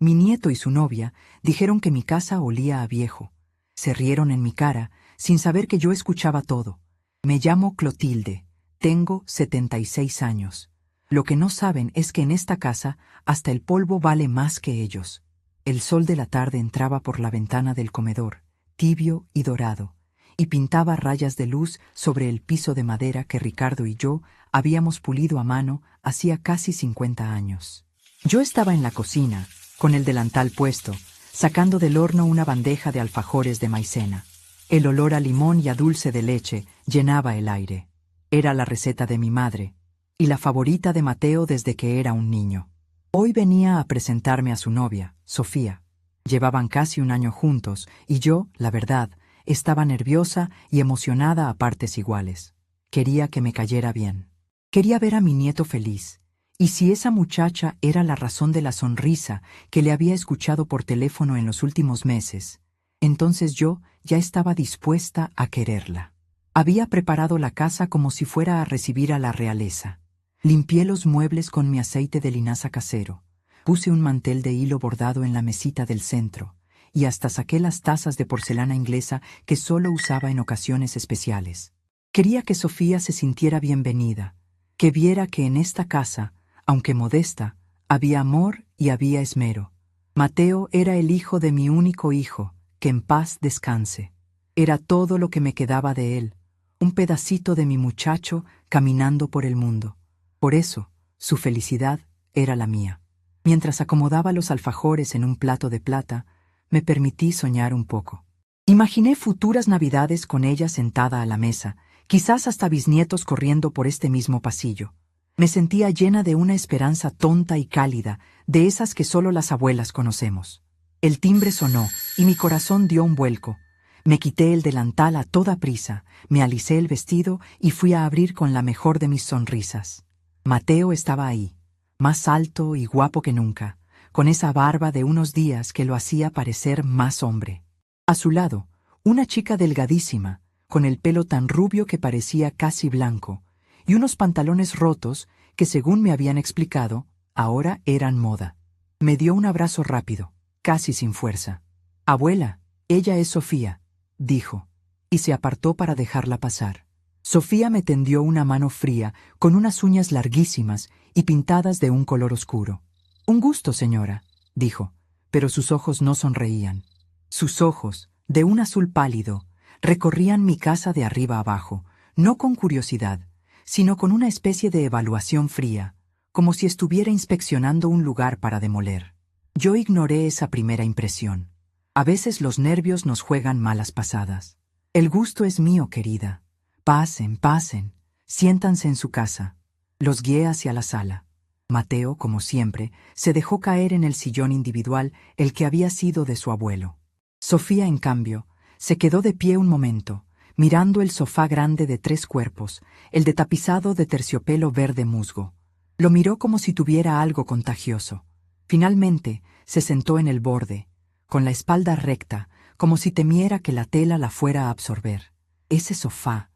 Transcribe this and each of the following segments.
Mi nieto y su novia dijeron que mi casa olía a viejo. Se rieron en mi cara, sin saber que yo escuchaba todo. Me llamo Clotilde, tengo 76 años. Lo que no saben es que en esta casa hasta el polvo vale más que ellos. El sol de la tarde entraba por la ventana del comedor, tibio y dorado, y pintaba rayas de luz sobre el piso de madera que Ricardo y yo habíamos pulido a mano hacía casi 50 años. Yo estaba en la cocina, con el delantal puesto, sacando del horno una bandeja de alfajores de maicena. El olor a limón y a dulce de leche llenaba el aire. Era la receta de mi madre, y la favorita de Mateo desde que era un niño. Hoy venía a presentarme a su novia, Sofía. Llevaban casi un año juntos, y yo, la verdad, estaba nerviosa y emocionada a partes iguales. Quería que me cayera bien. Quería ver a mi nieto feliz. Y si esa muchacha era la razón de la sonrisa que le había escuchado por teléfono en los últimos meses, entonces yo ya estaba dispuesta a quererla. Había preparado la casa como si fuera a recibir a la realeza. Limpié los muebles con mi aceite de linaza casero. Puse un mantel de hilo bordado en la mesita del centro, y hasta saqué las tazas de porcelana inglesa que solo usaba en ocasiones especiales. Quería que Sofía se sintiera bienvenida, que viera que en esta casa, aunque modesta, había amor y había esmero. Mateo era el hijo de mi único hijo, que en paz descanse. Era todo lo que me quedaba de él, un pedacito de mi muchacho caminando por el mundo. Por eso, su felicidad era la mía. Mientras acomodaba los alfajores en un plato de plata, me permití soñar un poco. Imaginé futuras navidades con ella sentada a la mesa, quizás hasta bisnietos corriendo por este mismo pasillo. Me sentía llena de una esperanza tonta y cálida, de esas que solo las abuelas conocemos. El timbre sonó y mi corazón dio un vuelco. Me quité el delantal a toda prisa, me alisé el vestido y fui a abrir con la mejor de mis sonrisas. Mateo estaba ahí, más alto y guapo que nunca, con esa barba de unos días que lo hacía parecer más hombre. A su lado, una chica delgadísima, con el pelo tan rubio que parecía casi blanco, y unos pantalones rotos que, según me habían explicado, ahora eran moda. Me dio un abrazo rápido, casi sin fuerza. «Abuela, ella es Sofía», dijo, y se apartó para dejarla pasar. Sofía me tendió una mano fría, con unas uñas larguísimas y pintadas de un color oscuro. «Un gusto, señora», dijo, pero sus ojos no sonreían. Sus ojos, de un azul pálido, recorrían mi casa de arriba abajo, no con curiosidad, sino con una especie de evaluación fría, como si estuviera inspeccionando un lugar para demoler. Yo ignoré esa primera impresión. A veces los nervios nos juegan malas pasadas. «El gusto es mío, querida. Pasen, pasen. Siéntanse en su casa». Los guié hacia la sala. Mateo, como siempre, se dejó caer en el sillón individual, el que había sido de su abuelo. Sofía, en cambio, se quedó de pie un momento, mirando el sofá grande de 3 cuerpos, el de tapizado de terciopelo verde musgo. Lo miró como si tuviera algo contagioso. Finalmente, se sentó en el borde, con la espalda recta, como si temiera que la tela la fuera a absorber. Ese sofá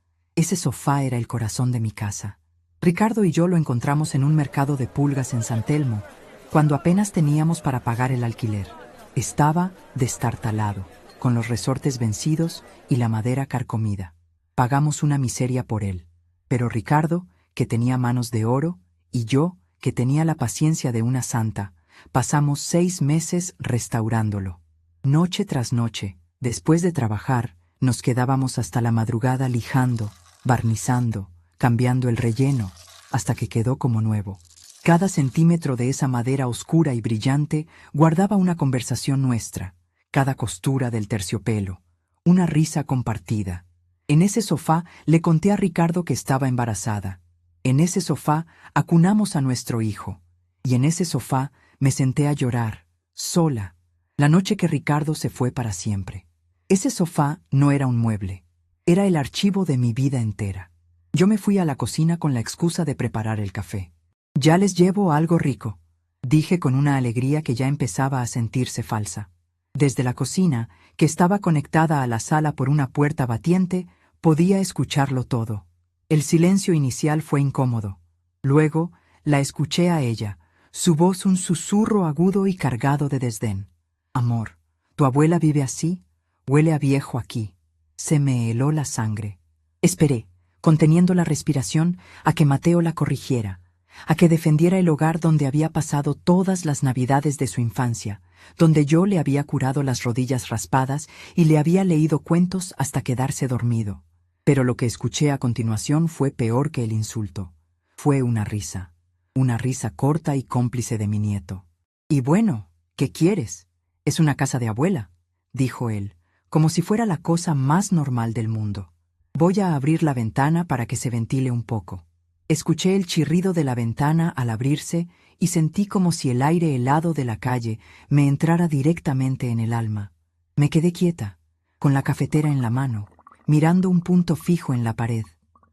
era el corazón de mi casa. Ricardo y yo lo encontramos en un mercado de pulgas en San Telmo, cuando apenas teníamos para pagar el alquiler. Estaba destartalado, con los resortes vencidos y la madera carcomida. Pagamos una miseria por él, pero Ricardo, que tenía manos de oro, y yo, que tenía la paciencia de una santa, pasamos 6 meses restaurándolo. Noche tras noche, después de trabajar, nos quedábamos hasta la madrugada lijando, barnizando, cambiando el relleno, hasta que quedó como nuevo. Cada centímetro de esa madera oscura y brillante guardaba una conversación nuestra, cada costura del terciopelo, una risa compartida. En ese sofá le conté a Ricardo que estaba embarazada. En ese sofá acunamos a nuestro hijo. Y en ese sofá me senté a llorar, sola, la noche que Ricardo se fue para siempre. Ese sofá no era un mueble, era el archivo de mi vida entera. Yo me fui a la cocina con la excusa de preparar el café. «Ya les llevo algo rico», dije con una alegría que ya empezaba a sentirse falsa. Desde la cocina, que estaba conectada a la sala por una puerta batiente, podía escucharlo todo. El silencio inicial fue incómodo. Luego, la escuché a ella, Su voz un susurro agudo y cargado de desdén. Amor, ¿tu abuela vive así? Huele a viejo aquí. Se me heló la sangre. Esperé, conteniendo la respiración, a que Mateo la corrigiera, a que defendiera el hogar donde había pasado todas las navidades de su infancia, donde yo le había curado las rodillas raspadas y le había leído cuentos hasta quedarse dormido. Pero lo que escuché a continuación fue peor que el insulto. Fue una risa corta y cómplice de mi nieto. «Y bueno, ¿qué quieres? Es una casa de abuela», dijo él, como si fuera la cosa más normal del mundo. «Voy a abrir la ventana para que se ventile un poco». Escuché el chirrido de la ventana al abrirse y sentí como si el aire helado de la calle me entrara directamente en el alma. Me quedé quieta, con la cafetera en la mano, mirando un punto fijo en la pared.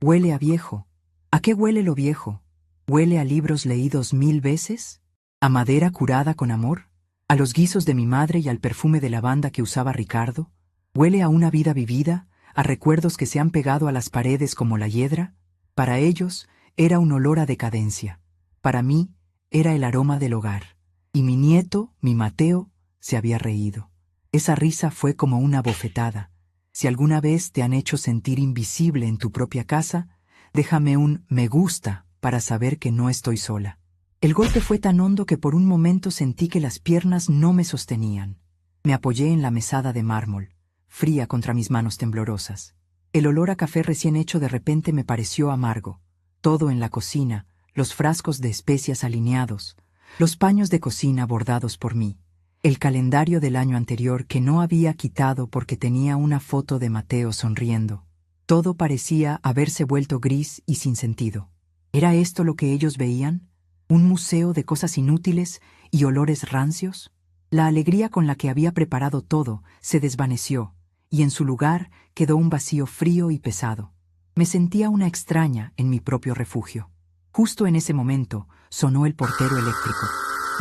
Huele a viejo. ¿A qué huele lo viejo? ¿Huele a libros leídos 1000 veces? ¿A madera curada con amor? ¿A los guisos de mi madre y al perfume de lavanda que usaba Ricardo? ¿Huele a una vida vivida? ¿A recuerdos que se han pegado a las paredes como la hiedra? Para ellos era un olor a decadencia. Para mí era el aroma del hogar. Y mi nieto, mi Mateo, se había reído. Esa risa fue como una bofetada. Si alguna vez te han hecho sentir invisible en tu propia casa, déjame un me gusta para saber que no estoy sola. El golpe fue tan hondo que por un momento sentí que las piernas no me sostenían. Me apoyé en la mesada de mármol, fría contra mis manos temblorosas. El olor a café recién hecho de repente me pareció amargo. Todo en la cocina, los frascos de especias alineados, los paños de cocina bordados por mí, el calendario del año anterior que no había quitado porque tenía una foto de Mateo sonriendo. Todo parecía haberse vuelto gris y sin sentido. ¿Era esto lo que ellos veían? ¿Un museo de cosas inútiles y olores rancios? La alegría con la que había preparado todo se desvaneció, y en su lugar quedó un vacío frío y pesado. Me sentía una extraña en mi propio refugio. Justo en ese momento sonó el portero eléctrico.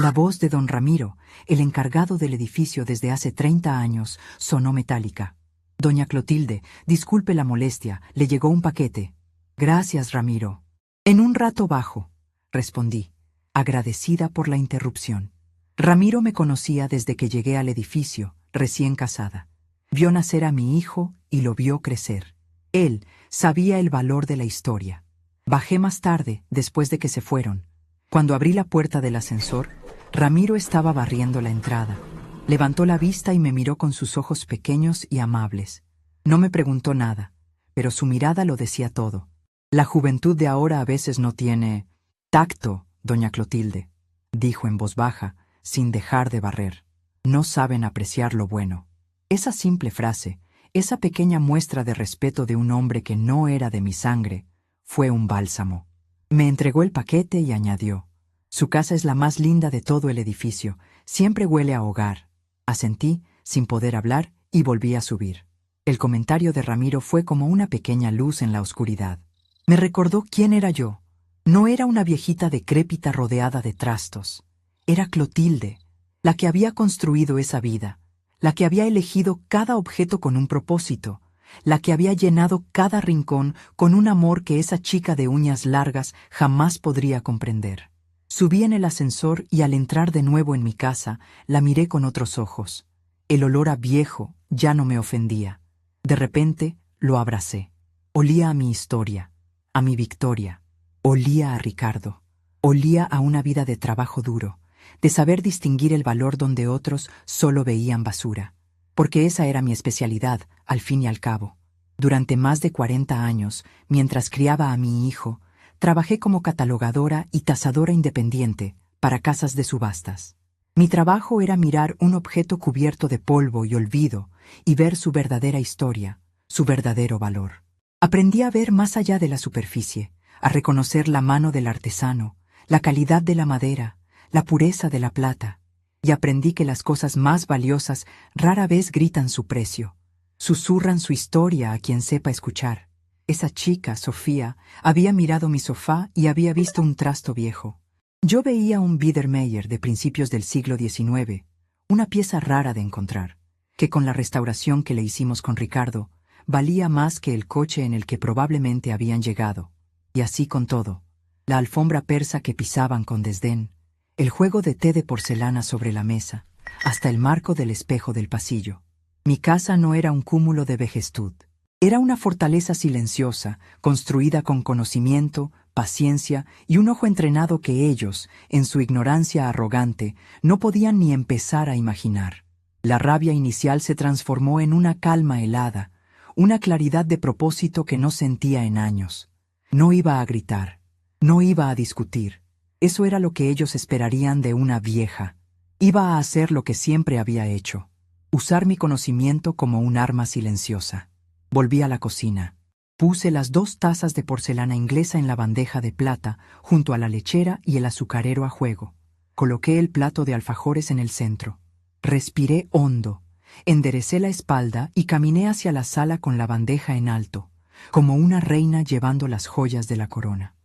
La voz de don Ramiro, el encargado del edificio desde hace 30 años, sonó metálica. «Doña Clotilde, disculpe la molestia, le llegó un paquete». «Gracias, Ramiro». «En un rato bajo», respondí, agradecida por la interrupción. Ramiro me conocía desde que llegué al edificio, recién casada. Vio nacer a mi hijo y lo vio crecer. Él sabía el valor de la historia. Bajé más tarde, después de que se fueron. Cuando abrí la puerta del ascensor, Ramiro estaba barriendo la entrada. Levantó la vista y me miró con sus ojos pequeños y amables. No me preguntó nada, pero su mirada lo decía todo. «La juventud de ahora a veces no tiene tacto, doña Clotilde», dijo en voz baja, sin dejar de barrer. «No saben apreciar lo bueno». Esa simple frase, esa pequeña muestra de respeto de un hombre que no era de mi sangre, fue un bálsamo. Me entregó el paquete y añadió: «Su casa es la más linda de todo el edificio, siempre huele a hogar». Asentí, sin poder hablar, y volví a subir. El comentario de Ramiro fue como una pequeña luz en la oscuridad. Me recordó quién era yo. No era una viejita decrépita rodeada de trastos. Era Clotilde, la que había construido esa vida, la que había elegido cada objeto con un propósito, la que había llenado cada rincón con un amor que esa chica de uñas largas jamás podría comprender. Subí en el ascensor y al entrar de nuevo en mi casa, la miré con otros ojos. El olor a viejo ya no me ofendía. De repente lo abracé. Olía a mi historia, a mi victoria. Olía a Ricardo. Olía a una vida de trabajo duro, de saber distinguir el valor donde otros solo veían basura. Porque esa era mi especialidad, al fin y al cabo. Durante más de 40 años, mientras criaba a mi hijo, trabajé como catalogadora y tasadora independiente para casas de subastas. Mi trabajo era mirar un objeto cubierto de polvo y olvido y ver su verdadera historia, su verdadero valor. Aprendí a ver más allá de la superficie, a reconocer la mano del artesano, la calidad de la madera, la pureza de la plata, y aprendí que las cosas más valiosas rara vez gritan su precio, susurran su historia a quien sepa escuchar. Esa chica, Sofía, había mirado mi sofá y había visto un trasto viejo. Yo veía un Biedermeier de principios del siglo XIX, una pieza rara de encontrar, que con la restauración que le hicimos con Ricardo, valía más que el coche en el que probablemente habían llegado. Y así con todo, la alfombra persa que pisaban con desdén, el juego de té de porcelana sobre la mesa, hasta el marco del espejo del pasillo. Mi casa no era un cúmulo de vejestud. Era una fortaleza silenciosa, construida con conocimiento, paciencia y un ojo entrenado que ellos, en su ignorancia arrogante, no podían ni empezar a imaginar. La rabia inicial se transformó en una calma helada, una claridad de propósito que no sentía en años. No iba a gritar, no iba a discutir. Eso era lo que ellos esperarían de una vieja. Iba a hacer lo que siempre había hecho, usar mi conocimiento como un arma silenciosa. Volví a la cocina. Puse las 2 tazas de porcelana inglesa en la bandeja de plata, junto a la lechera y el azucarero a juego. Coloqué el plato de alfajores en el centro. Respiré hondo, enderecé la espalda y caminé hacia la sala con la bandeja en alto, como una reina llevando las joyas de la corona.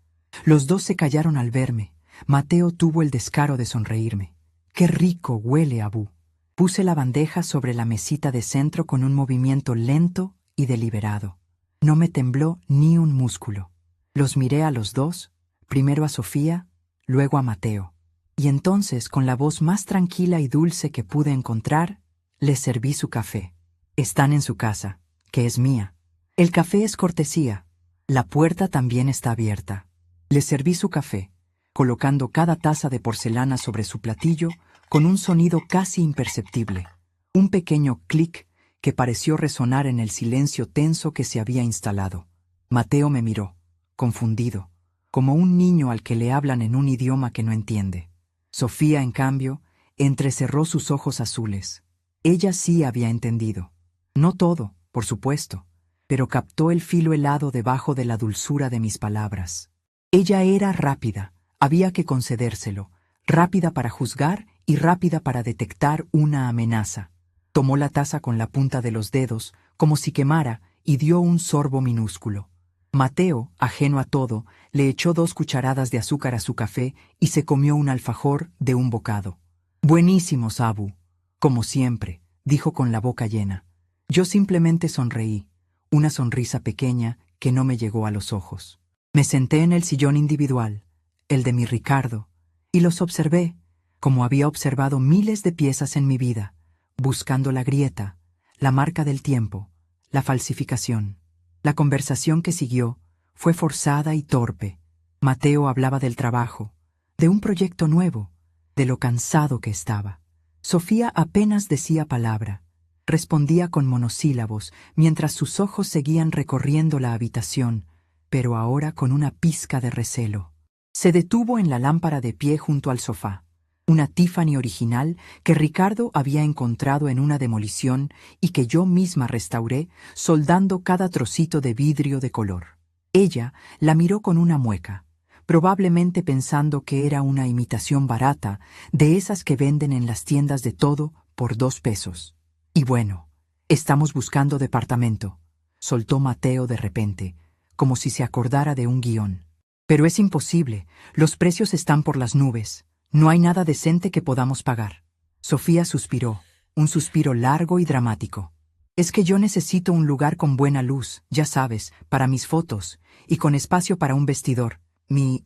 Los 2 se callaron al verme. Mateo tuvo el descaro de sonreírme. ¡Qué rico huele, Abú! Puse la bandeja sobre la mesita de centro con un movimiento lento y deliberado. No me tembló ni un músculo. Los miré a los 2, primero a Sofía, luego a Mateo. Y entonces, con la voz más tranquila y dulce que pude encontrar, les serví su café. Están en su casa, que es mía. El café es cortesía. La puerta también está abierta. Les serví su café, colocando cada taza de porcelana sobre su platillo con un sonido casi imperceptible. Un pequeño clic que pareció resonar en el silencio tenso que se había instalado. Mateo me miró, confundido, como un niño al que le hablan en un idioma que no entiende. Sofía, en cambio, entrecerró sus ojos azules. Ella sí había entendido. No todo, por supuesto, pero captó el filo helado debajo de la dulzura de mis palabras. Ella era rápida, había que concedérselo, rápida para juzgar y rápida para detectar una amenaza. Tomó la taza con la punta de los dedos, como si quemara, y dio un sorbo minúsculo. Mateo, ajeno a todo, le echó 2 cucharadas de azúcar a su café y se comió un alfajor de un bocado. «Buenísimos, Abu», como siempre, dijo con la boca llena. Yo simplemente sonreí, una sonrisa pequeña que no me llegó a los ojos. Me senté en el sillón individual, el de mi Ricardo, y los observé, como había observado miles de piezas en mi vida, buscando la grieta, la marca del tiempo, la falsificación. La conversación que siguió fue forzada y torpe. Mateo hablaba del trabajo, de un proyecto nuevo, de lo cansado que estaba. Sofía apenas decía palabra. Respondía con monosílabos, mientras sus ojos seguían recorriendo la habitación, pero ahora con una pizca de recelo. Se detuvo en la lámpara de pie junto al sofá, una Tiffany original que Ricardo había encontrado en una demolición y que yo misma restauré, soldando cada trocito de vidrio de color. Ella la miró con una mueca, probablemente pensando que era una imitación barata de esas que venden en las tiendas de todo por 2 pesos. Y bueno, estamos buscando departamento, soltó Mateo de repente, como si se acordara de un guión. Pero es imposible, los precios están por las nubes. No hay nada decente que podamos pagar. Sofía suspiró, un suspiro largo y dramático. Es que yo necesito un lugar con buena luz, ya sabes, para mis fotos, y con espacio para un vestidor. Mi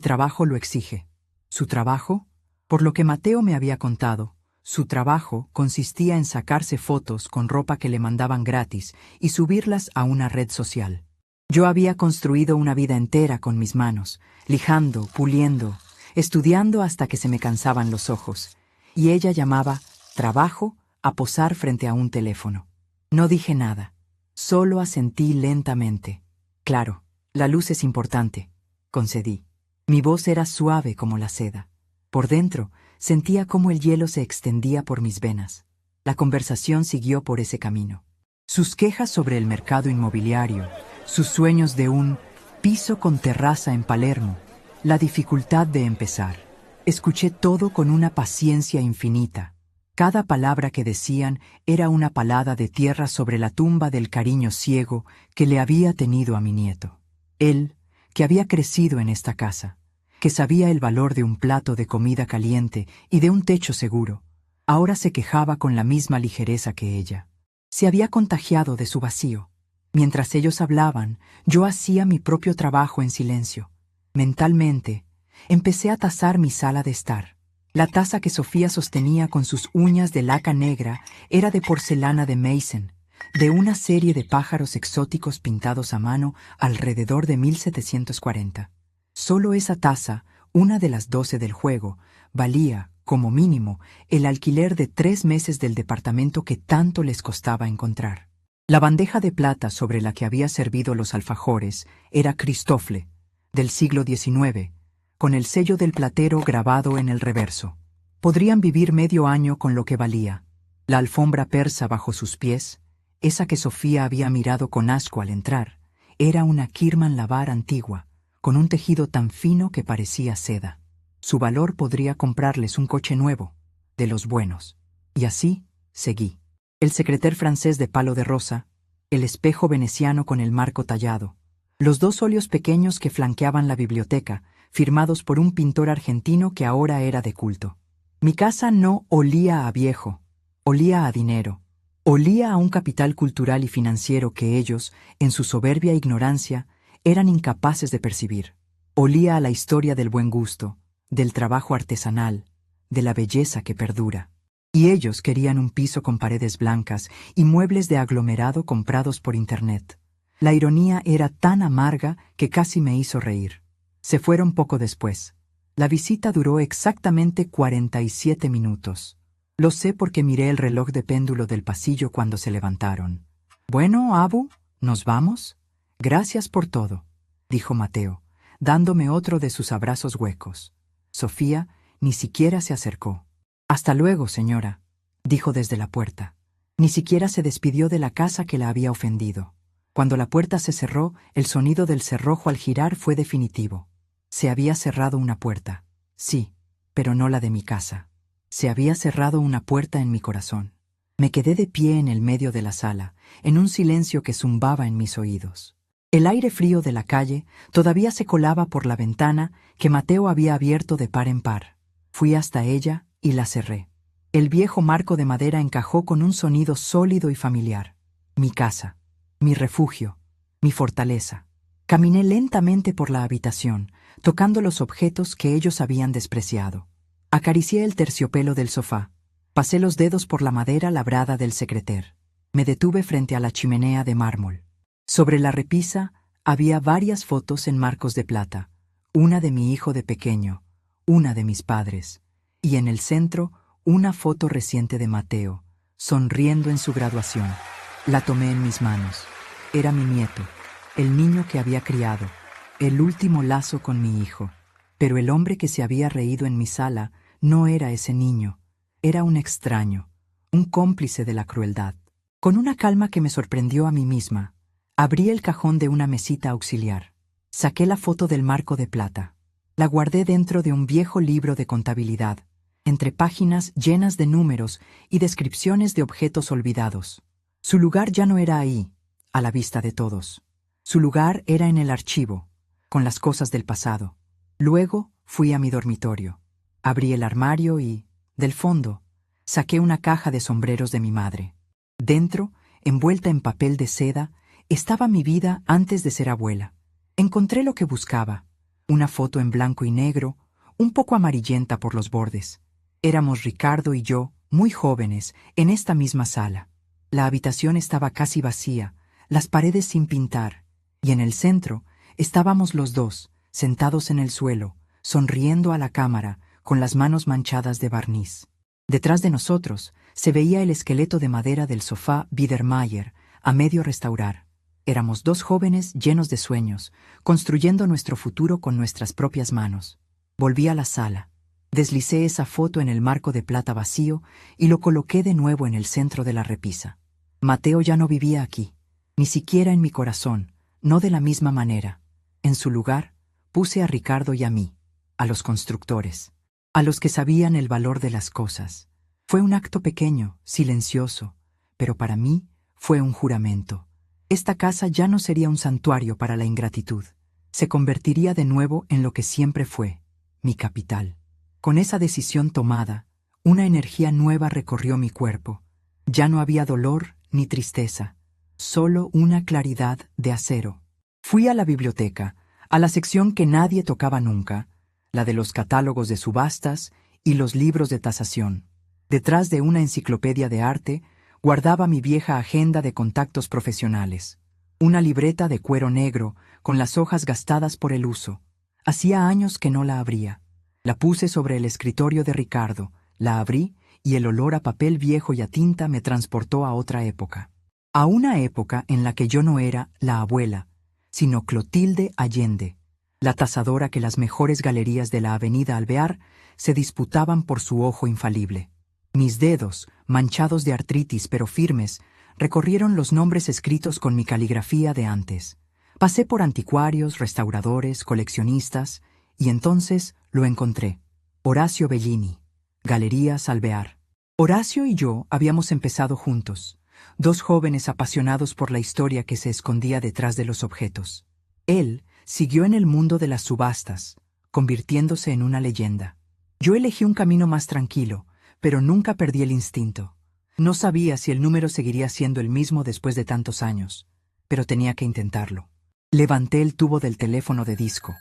trabajo lo exige. ¿Su trabajo? Por lo que Mateo me había contado, su trabajo consistía en sacarse fotos con ropa que le mandaban gratis y subirlas a una red social. Yo había construido una vida entera con mis manos, lijando, puliendo, estudiando hasta que se me cansaban los ojos, y ella llamaba trabajo a posar frente a un teléfono. No dije nada, solo asentí lentamente. Claro, la luz es importante, concedí. Mi voz era suave como la seda. Por dentro, sentía cómo el hielo se extendía por mis venas. La conversación siguió por ese camino. Sus quejas sobre el mercado inmobiliario, sus sueños de un piso con terraza en Palermo, la dificultad de empezar. Escuché todo con una paciencia infinita. Cada palabra que decían era una palada de tierra sobre la tumba del cariño ciego que le había tenido a mi nieto. Él, que había crecido en esta casa, que sabía el valor de un plato de comida caliente y de un techo seguro, ahora se quejaba con la misma ligereza que ella. Se había contagiado de su vacío. Mientras ellos hablaban, yo hacía mi propio trabajo en silencio. Mentalmente, empecé a tasar mi sala de estar. La taza que Sofía sostenía con sus uñas de laca negra era de porcelana de Meissen, de una serie de pájaros exóticos pintados a mano alrededor de 1740. Solo esa taza, una de las 12 del juego, valía, como mínimo, el alquiler de 3 meses del departamento que tanto les costaba encontrar. La bandeja de plata sobre la que había servido los alfajores era Christofle, del siglo XIX, con el sello del platero grabado en el reverso. Podrían vivir medio año con lo que valía. La alfombra persa bajo sus pies, esa que Sofía había mirado con asco al entrar, era una Kirman Lavar antigua, con un tejido tan fino que parecía seda. Su valor podría comprarles un coche nuevo, de los buenos. Y así seguí. El secrétaire francés de palo de rosa, el espejo veneciano con el marco tallado, los 2 óleos pequeños que flanqueaban la biblioteca, firmados por un pintor argentino que ahora era de culto. Mi casa no olía a viejo, olía a dinero, olía a un capital cultural y financiero que ellos, en su soberbia ignorancia, eran incapaces de percibir. Olía a la historia del buen gusto, del trabajo artesanal, de la belleza que perdura. Y ellos querían un piso con paredes blancas y muebles de aglomerado comprados por internet. La ironía era tan amarga que casi me hizo reír. Se fueron poco después. La visita duró exactamente 47 minutos. Lo sé porque miré el reloj de péndulo del pasillo cuando se levantaron. «Bueno, Abu, ¿nos vamos?» «Gracias por todo», dijo Mateo, dándome otro de sus abrazos huecos. Sofía ni siquiera se acercó. «Hasta luego, señora», dijo desde la puerta. Ni siquiera se despidió de la casa que la había ofendido. Cuando la puerta se cerró, el sonido del cerrojo al girar fue definitivo. Se había cerrado una puerta. Sí, pero no la de mi casa. Se había cerrado una puerta en mi corazón. Me quedé de pie en el medio de la sala, en un silencio que zumbaba en mis oídos. El aire frío de la calle todavía se colaba por la ventana que Mateo había abierto de par en par. Fui hasta ella y la cerré. El viejo marco de madera encajó con un sonido sólido y familiar. Mi casa, mi refugio, mi fortaleza. Caminé lentamente por la habitación, tocando los objetos que ellos habían despreciado. Acaricié el terciopelo del sofá. Pasé los dedos por la madera labrada del secrétaire. Me detuve frente a la chimenea de mármol. Sobre la repisa había varias fotos en marcos de plata, una de mi hijo de pequeño, una de mis padres, y en el centro una foto reciente de Mateo, sonriendo en su graduación. La tomé en mis manos. Era mi nieto, el niño que había criado, el último lazo con mi hijo. Pero el hombre que se había reído en mi sala no era ese niño, era un extraño, un cómplice de la crueldad. Con una calma que me sorprendió a mí misma, abrí el cajón de una mesita auxiliar. Saqué la foto del marco de plata. La guardé dentro de un viejo libro de contabilidad, entre páginas llenas de números y descripciones de objetos olvidados. Su lugar ya no era ahí, a la vista de todos. Su lugar era en el archivo, con las cosas del pasado. Luego fui a mi dormitorio. Abrí el armario y, del fondo, saqué una caja de sombreros de mi madre. Dentro, envuelta en papel de seda, estaba mi vida antes de ser abuela. Encontré lo que buscaba, una foto en blanco y negro, un poco amarillenta por los bordes. Éramos Ricardo y yo, muy jóvenes, en esta misma sala. La habitación estaba casi vacía, las paredes sin pintar, y en el centro estábamos los dos, sentados en el suelo, sonriendo a la cámara, con las manos manchadas de barniz. Detrás de nosotros se veía el esqueleto de madera del sofá Biedermeier, a medio restaurar. Éramos 2 jóvenes llenos de sueños, construyendo nuestro futuro con nuestras propias manos. Volví a la sala. Deslicé esa foto en el marco de plata vacío y lo coloqué de nuevo en el centro de la repisa. Mateo ya no vivía aquí, ni siquiera en mi corazón, no de la misma manera. En su lugar, puse a Ricardo y a mí, a los constructores, a los que sabían el valor de las cosas. Fue un acto pequeño, silencioso, pero para mí fue un juramento. Esta casa ya no sería un santuario para la ingratitud. Se convertiría de nuevo en lo que siempre fue, mi capital. Con esa decisión tomada, una energía nueva recorrió mi cuerpo. Ya no había dolor ni tristeza, solo una claridad de acero. Fui a la biblioteca, a la sección que nadie tocaba nunca, la de los catálogos de subastas, y los libros de tasación. Detrás de una enciclopedia de arte, guardaba mi vieja agenda de contactos profesionales. Una libreta de cuero negro, con las hojas gastadas por el uso. Hacía años que no la abría. La puse sobre el escritorio de Ricardo, la abrí y el olor a papel viejo y a tinta me transportó a otra época. A una época en la que yo no era la abuela, sino Clotilde Allende, la tasadora que las mejores galerías de la avenida Alvear se disputaban por su ojo infalible. Mis dedos, manchados de artritis pero firmes, recorrieron los nombres escritos con mi caligrafía de antes. Pasé por anticuarios, restauradores, coleccionistas, y entonces lo encontré. Horacio Bellini, Galerías Alvear. Horacio y yo habíamos empezado juntos, dos jóvenes apasionados por la historia que se escondía detrás de los objetos. Él siguió en el mundo de las subastas, convirtiéndose en una leyenda. Yo elegí un camino más tranquilo, pero nunca perdí el instinto. No sabía si el número seguiría siendo el mismo después de tantos años, pero tenía que intentarlo. Levanté el tubo del teléfono de disco,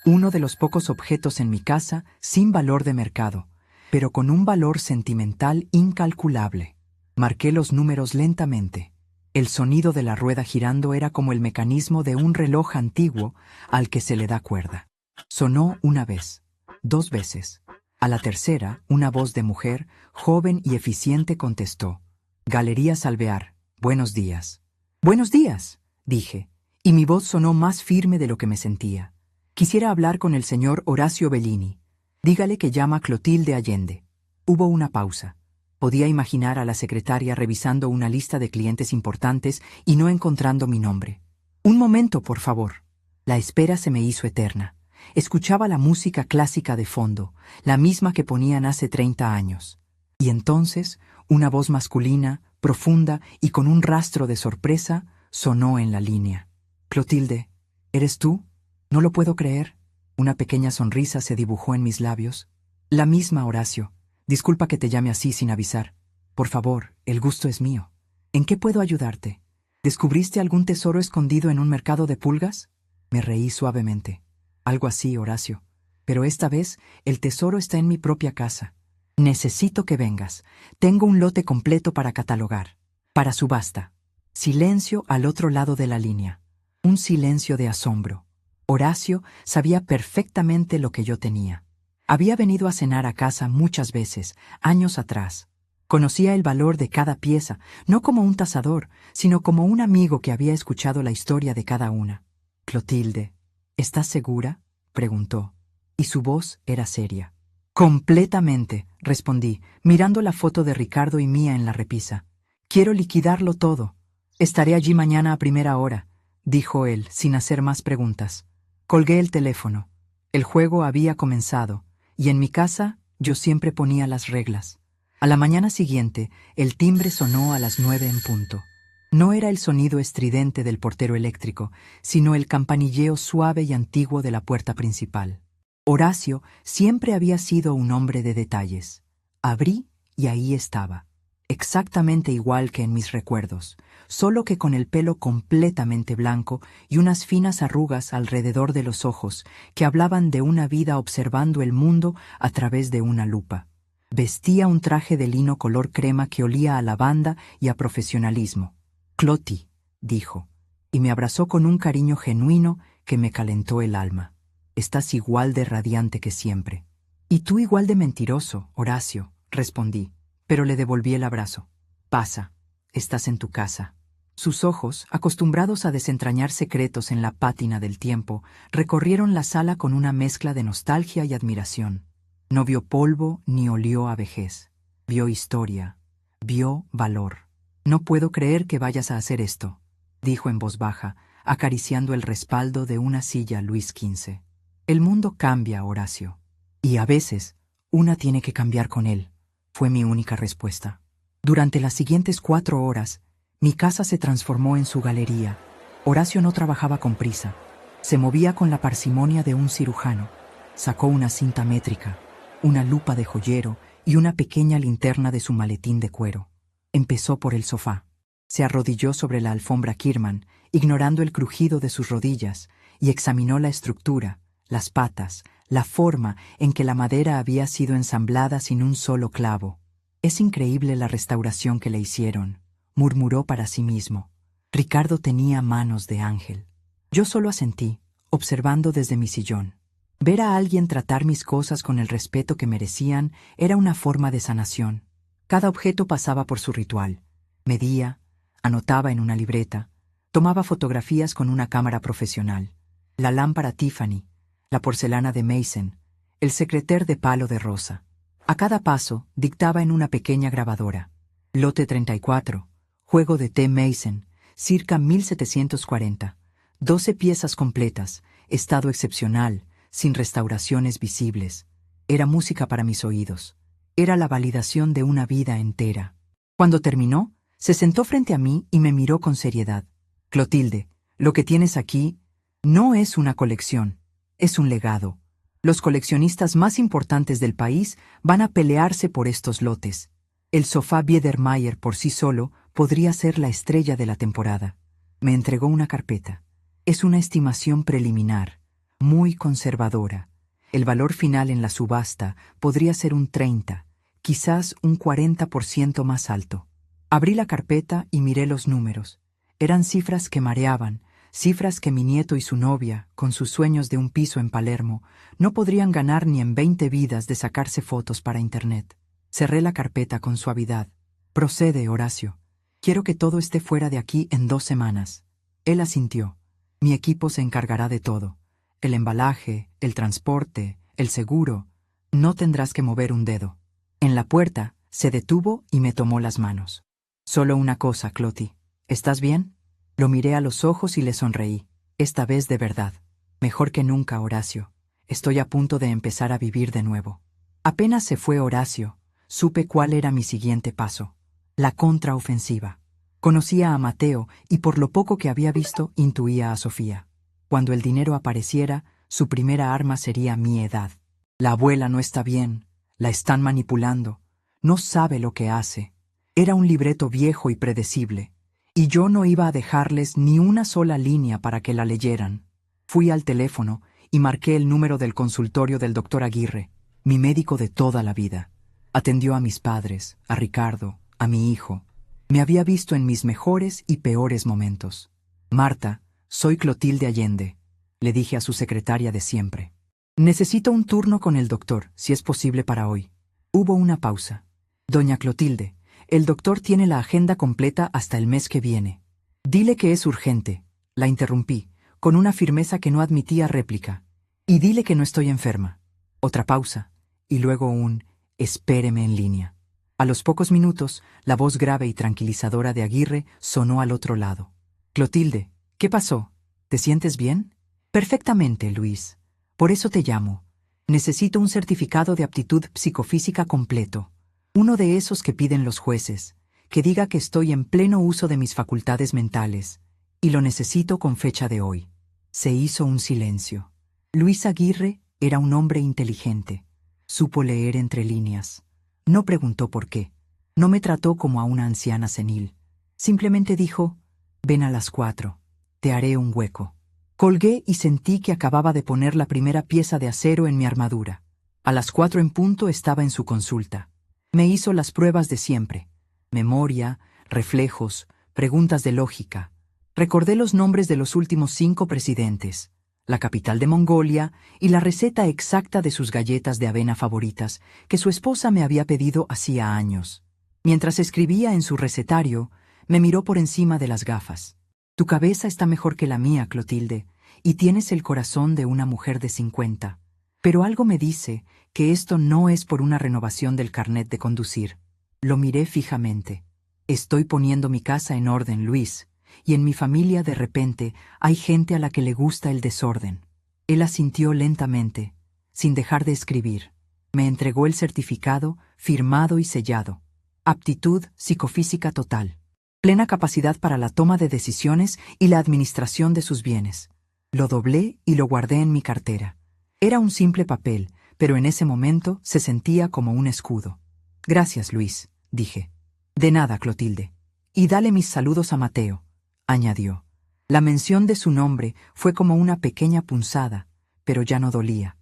uno de los pocos objetos en mi casa sin valor de mercado, pero con un valor sentimental incalculable. Marqué los números lentamente. El sonido de la rueda girando era como el mecanismo de un reloj antiguo al que se le da cuerda. Sonó una vez, dos veces. A la tercera, una voz de mujer, joven y eficiente, contestó: Galerías Alvear, buenos días. Buenos días, dije, y mi voz sonó más firme de lo que me sentía. Quisiera hablar con el señor Horacio Bellini. Dígale que llama Clotilde Allende. Hubo una pausa. Podía imaginar a la secretaria revisando una lista de clientes importantes y no encontrando mi nombre. Un momento, por favor. La espera se me hizo eterna. Escuchaba la música clásica de fondo, la misma que ponían hace 30 años. Y entonces, una voz masculina, profunda y con un rastro de sorpresa, sonó en la línea. Clotilde, ¿eres tú? No lo puedo creer. Una pequeña sonrisa se dibujó en mis labios. La misma, Horacio. Disculpa que te llame así sin avisar. Por favor, el gusto es mío. ¿En qué puedo ayudarte? ¿Descubriste algún tesoro escondido en un mercado de pulgas? Me reí suavemente. Algo así, Horacio. Pero esta vez el tesoro está en mi propia casa. Necesito que vengas. Tengo un lote completo para catalogar. Para subasta. Silencio al otro lado de la línea. Un silencio de asombro. Horacio sabía perfectamente lo que yo tenía. Había venido a cenar a casa muchas veces, años atrás. Conocía el valor de cada pieza, no como un tasador, sino como un amigo que había escuchado la historia de cada una. Clotilde, ¿estás segura?, preguntó, y su voz era seria. Completamente, respondí, mirando la foto de Ricardo y mía en la repisa. Quiero liquidarlo todo. Estaré allí mañana a primera hora, dijo él, sin hacer más preguntas. Colgué el teléfono. El juego había comenzado, y en mi casa yo siempre ponía las reglas. A la mañana siguiente, el timbre sonó a las 9 en punto. No era el sonido estridente del portero eléctrico, sino el campanilleo suave y antiguo de la puerta principal. Horacio siempre había sido un hombre de detalles. Abrí y ahí estaba, exactamente igual que en mis recuerdos, solo que con el pelo completamente blanco y unas finas arrugas alrededor de los ojos que hablaban de una vida observando el mundo a través de una lupa. Vestía un traje de lino color crema que olía a lavanda y a profesionalismo. Cloti, dijo, y me abrazó con un cariño genuino que me calentó el alma. Estás igual de radiante que siempre. Y tú igual de mentiroso, Horacio, respondí, pero le devolví el abrazo. Pasa, estás en tu casa. Sus ojos, acostumbrados a desentrañar secretos en la pátina del tiempo, recorrieron la sala con una mezcla de nostalgia y admiración. No vio polvo ni olió a vejez. Vio historia. Vio valor. No puedo creer que vayas a hacer esto, dijo en voz baja, acariciando el respaldo de una silla Luis XV. El mundo cambia, Horacio. Y a veces, una tiene que cambiar con él, fue mi única respuesta. Durante las siguientes 4 horas, mi casa se transformó en su galería. Horacio no trabajaba con prisa. Se movía con la parsimonia de un cirujano. Sacó una cinta métrica, una lupa de joyero y una pequeña linterna de su maletín de cuero. Empezó por el sofá. Se arrodilló sobre la alfombra Kirman, ignorando el crujido de sus rodillas, y examinó la estructura, las patas, la forma en que la madera había sido ensamblada sin un solo clavo. «Es increíble la restauración que le hicieron», murmuró para sí mismo. Ricardo tenía manos de ángel. Yo solo asentí, observando desde mi sillón. Ver a alguien tratar mis cosas con el respeto que merecían era una forma de sanación. Cada objeto pasaba por su ritual. Medía, anotaba en una libreta, tomaba fotografías con una cámara profesional. La lámpara Tiffany, la porcelana de Meissen, el secreter de palo de rosa. A cada paso dictaba en una pequeña grabadora. Lote 34, juego de té Meissen, circa 1740. 12 piezas completas, estado excepcional, sin restauraciones visibles. Era música para mis oídos. Era la validación de una vida entera. Cuando terminó, se sentó frente a mí y me miró con seriedad. «Clotilde, lo que tienes aquí no es una colección, es un legado. Los coleccionistas más importantes del país van a pelearse por estos lotes. El sofá Biedermeier por sí solo podría ser la estrella de la temporada». Me entregó una carpeta. «Es una estimación preliminar, muy conservadora. El valor final en la subasta podría ser un 30, quizás un 40% más alto». Abrí la carpeta y miré los números. Eran cifras que mareaban, cifras que mi nieto y su novia, con sus sueños de un piso en Palermo, no podrían ganar ni en 20 vidas de sacarse fotos para Internet. Cerré la carpeta con suavidad. «Procede, Horacio. Quiero que todo esté fuera de aquí en 2 semanas». Él asintió. «Mi equipo se encargará de todo. El embalaje, el transporte, el seguro. No tendrás que mover un dedo». En la puerta, se detuvo y me tomó las manos. «Solo una cosa, Cloti. ¿Estás bien?» Lo miré a los ojos y le sonreí. Esta vez de verdad. «Mejor que nunca, Horacio. Estoy a punto de empezar a vivir de nuevo». Apenas se fue Horacio, supe cuál era mi siguiente paso. La contraofensiva. Conocía a Mateo y por lo poco que había visto, intuía a Sofía. Cuando el dinero apareciera, su primera arma sería mi edad. «La abuela no está bien. La están manipulando. No sabe lo que hace». Era un libreto viejo y predecible, y yo no iba a dejarles ni una sola línea para que la leyeran. Fui al teléfono y marqué el número del consultorio del doctor Aguirre, mi médico de toda la vida. Atendió a mis padres, a Ricardo, a mi hijo. Me había visto en mis mejores y peores momentos. «Marta, soy Clotilde Allende», le dije a su secretaria de siempre. «Necesito un turno con el doctor, si es posible para hoy». Hubo una pausa. «Doña Clotilde, el doctor tiene la agenda completa hasta el mes que viene». «Dile que es urgente», la interrumpí, con una firmeza que no admitía réplica. «Y dile que no estoy enferma». Otra pausa, y luego un «espéreme en línea». A los pocos minutos, la voz grave y tranquilizadora de Aguirre sonó al otro lado. «Clotilde, ¿qué pasó? ¿Te sientes bien?» «Perfectamente, Luis. Por eso te llamo. Necesito un certificado de aptitud psicofísica completo. Uno de esos que piden los jueces, que diga que estoy en pleno uso de mis facultades mentales, y lo necesito con fecha de hoy». Se hizo un silencio. Luis Aguirre era un hombre inteligente. Supo leer entre líneas. No preguntó por qué. No me trató como a una anciana senil. Simplemente dijo: «Ven a las 4. Te haré un hueco». Colgué y sentí que acababa de poner la primera pieza de acero en mi armadura. A las 4 en punto estaba en su consulta. Me hizo las pruebas de siempre. Memoria, reflejos, preguntas de lógica. Recordé los nombres de los últimos 5 presidentes, la capital de Mongolia y la receta exacta de sus galletas de avena favoritas que su esposa me había pedido hacía años. Mientras escribía en su recetario, me miró por encima de las gafas. «Tu cabeza está mejor que la mía, Clotilde, y tienes el corazón de una mujer de 50. Pero algo me dice que esto no es por una renovación del carnet de conducir». Lo miré fijamente. «Estoy poniendo mi casa en orden, Luis, y en mi familia de repente hay gente a la que le gusta el desorden». Él asintió lentamente, sin dejar de escribir. Me entregó el certificado, firmado y sellado. Aptitud psicofísica total. Plena capacidad para la toma de decisiones y la administración de sus bienes. Lo doblé y lo guardé en mi cartera. Era un simple papel, pero en ese momento se sentía como un escudo. «Gracias, Luis», dije. «De nada, Clotilde. Y dale mis saludos a Mateo», añadió. La mención de su nombre fue como una pequeña punzada, pero ya no dolía.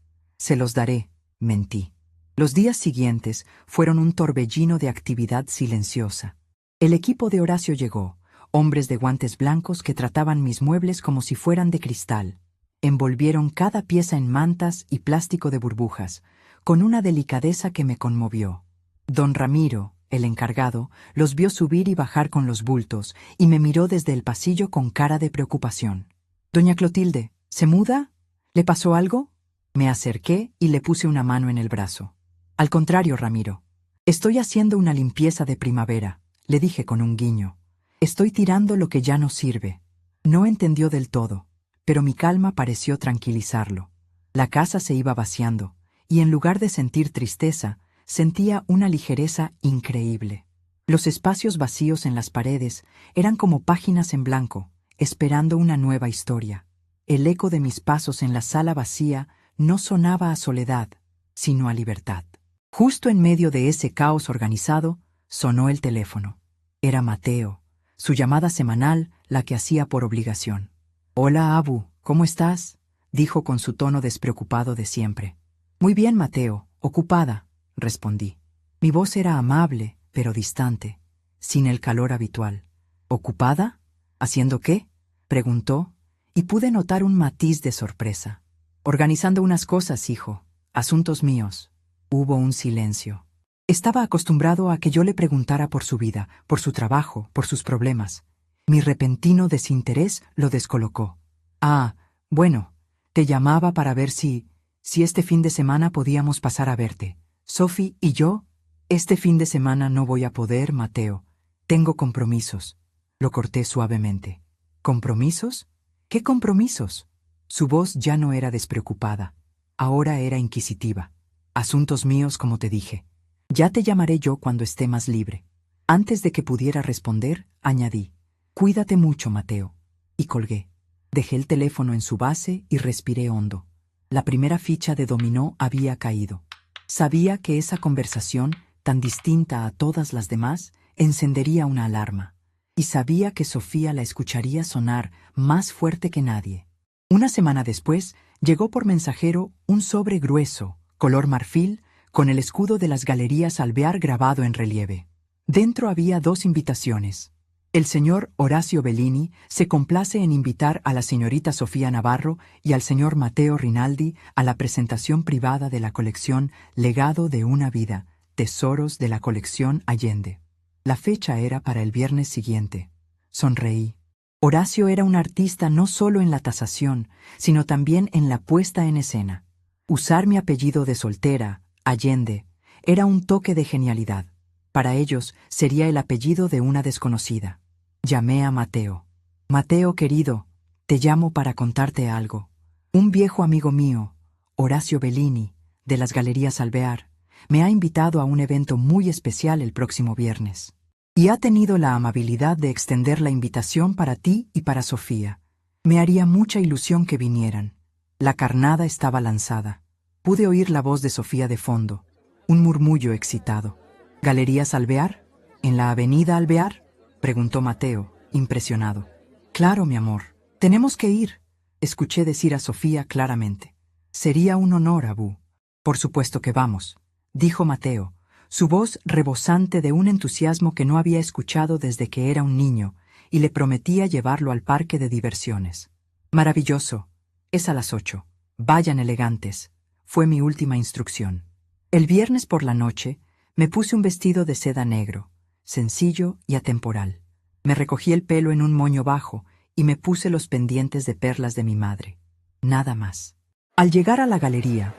Se los daré, mentí. Los días siguientes fueron un torbellino de actividad silenciosa. El equipo de Horacio llegó, hombres de guantes blancos que trataban mis muebles como si fueran de cristal. Envolvieron cada pieza en mantas y plástico de burbujas, con una delicadeza que me conmovió. Don Ramiro, el encargado, los vio subir y bajar con los bultos y me miró desde el pasillo con cara de preocupación. «Doña Clotilde, ¿se muda? ¿Le pasó algo?» Me acerqué y le puse una mano en el brazo. «Al contrario, Ramiro. Estoy haciendo una limpieza de primavera», le dije con un guiño. «Estoy tirando lo que ya no sirve». No entendió del todo, pero mi calma pareció tranquilizarlo. La casa se iba vaciando, y en lugar de sentir tristeza, sentía una ligereza increíble. Los espacios vacíos en las paredes eran como páginas en blanco, esperando una nueva historia. El eco de mis pasos en la sala vacía no sonaba a soledad, sino a libertad. Justo en medio de ese caos organizado, sonó el teléfono. Era Mateo, su llamada semanal, la que hacía por obligación. «Hola, Abu, ¿cómo estás?», dijo con su tono despreocupado de siempre. «Muy bien, Mateo, ocupada», respondí. Mi voz era amable, pero distante, sin el calor habitual. «¿Ocupada? ¿Haciendo qué?», preguntó, y pude notar un matiz de sorpresa. «Organizando unas cosas, hijo. Asuntos míos». Hubo un silencio. Estaba acostumbrado a que yo le preguntara por su vida, por su trabajo, por sus problemas. Mi repentino desinterés lo descolocó. «Ah, bueno, te llamaba para ver si este fin de semana podíamos pasar a verte. Sophie y yo». «Este fin de semana no voy a poder, Mateo. Tengo compromisos», lo corté suavemente. «¿Compromisos? ¿Qué compromisos?». Su voz ya no era despreocupada. Ahora era inquisitiva. «Asuntos míos, como te dije. Ya te llamaré yo cuando esté más libre». Antes de que pudiera responder, añadí: «Cuídate mucho, Mateo». Y colgué. Dejé el teléfono en su base y respiré hondo. La primera ficha de dominó había caído. Sabía que esa conversación, tan distinta a todas las demás, encendería una alarma. Y sabía que Sofía la escucharía sonar más fuerte que nadie. Una semana después, llegó por mensajero un sobre grueso, color marfil, con el escudo de las Galerías Alvear grabado en relieve. Dentro había 2 invitaciones. El señor Horacio Bellini se complace en invitar a la señorita Sofía Navarro y al señor Mateo Rinaldi a la presentación privada de la colección Legado de una vida, Tesoros de la colección Allende. La fecha era para el viernes siguiente. Sonreí. Horacio era un artista no solo en la tasación, sino también en la puesta en escena. Usar mi apellido de soltera, Allende, era un toque de genialidad. Para ellos sería el apellido de una desconocida. Llamé a Mateo. «Mateo, querido, te llamo para contarte algo. Un viejo amigo mío, Horacio Bellini, de las Galerías Alvear, me ha invitado a un evento muy especial el próximo viernes. Y ha tenido la amabilidad de extender la invitación para ti y para Sofía. Me haría mucha ilusión que vinieran». La carnada estaba lanzada. Pude oír la voz de Sofía de fondo, un murmullo excitado. «¿Galerías Alvear? ¿En la avenida Alvear?», preguntó Mateo, impresionado. «Claro, mi amor. Tenemos que ir», escuché decir a Sofía claramente. «Sería un honor, Abu». «Por supuesto que vamos», dijo Mateo, su voz rebosante de un entusiasmo que no había escuchado desde que era un niño, y le prometía llevarlo al parque de diversiones. «Maravilloso. Es a las 8. Vayan elegantes», fue mi última instrucción. El viernes por la noche me puse un vestido de seda negro, sencillo y atemporal. Me recogí el pelo en un moño bajo y me puse los pendientes de perlas de mi madre. Nada más. Al llegar a la galería,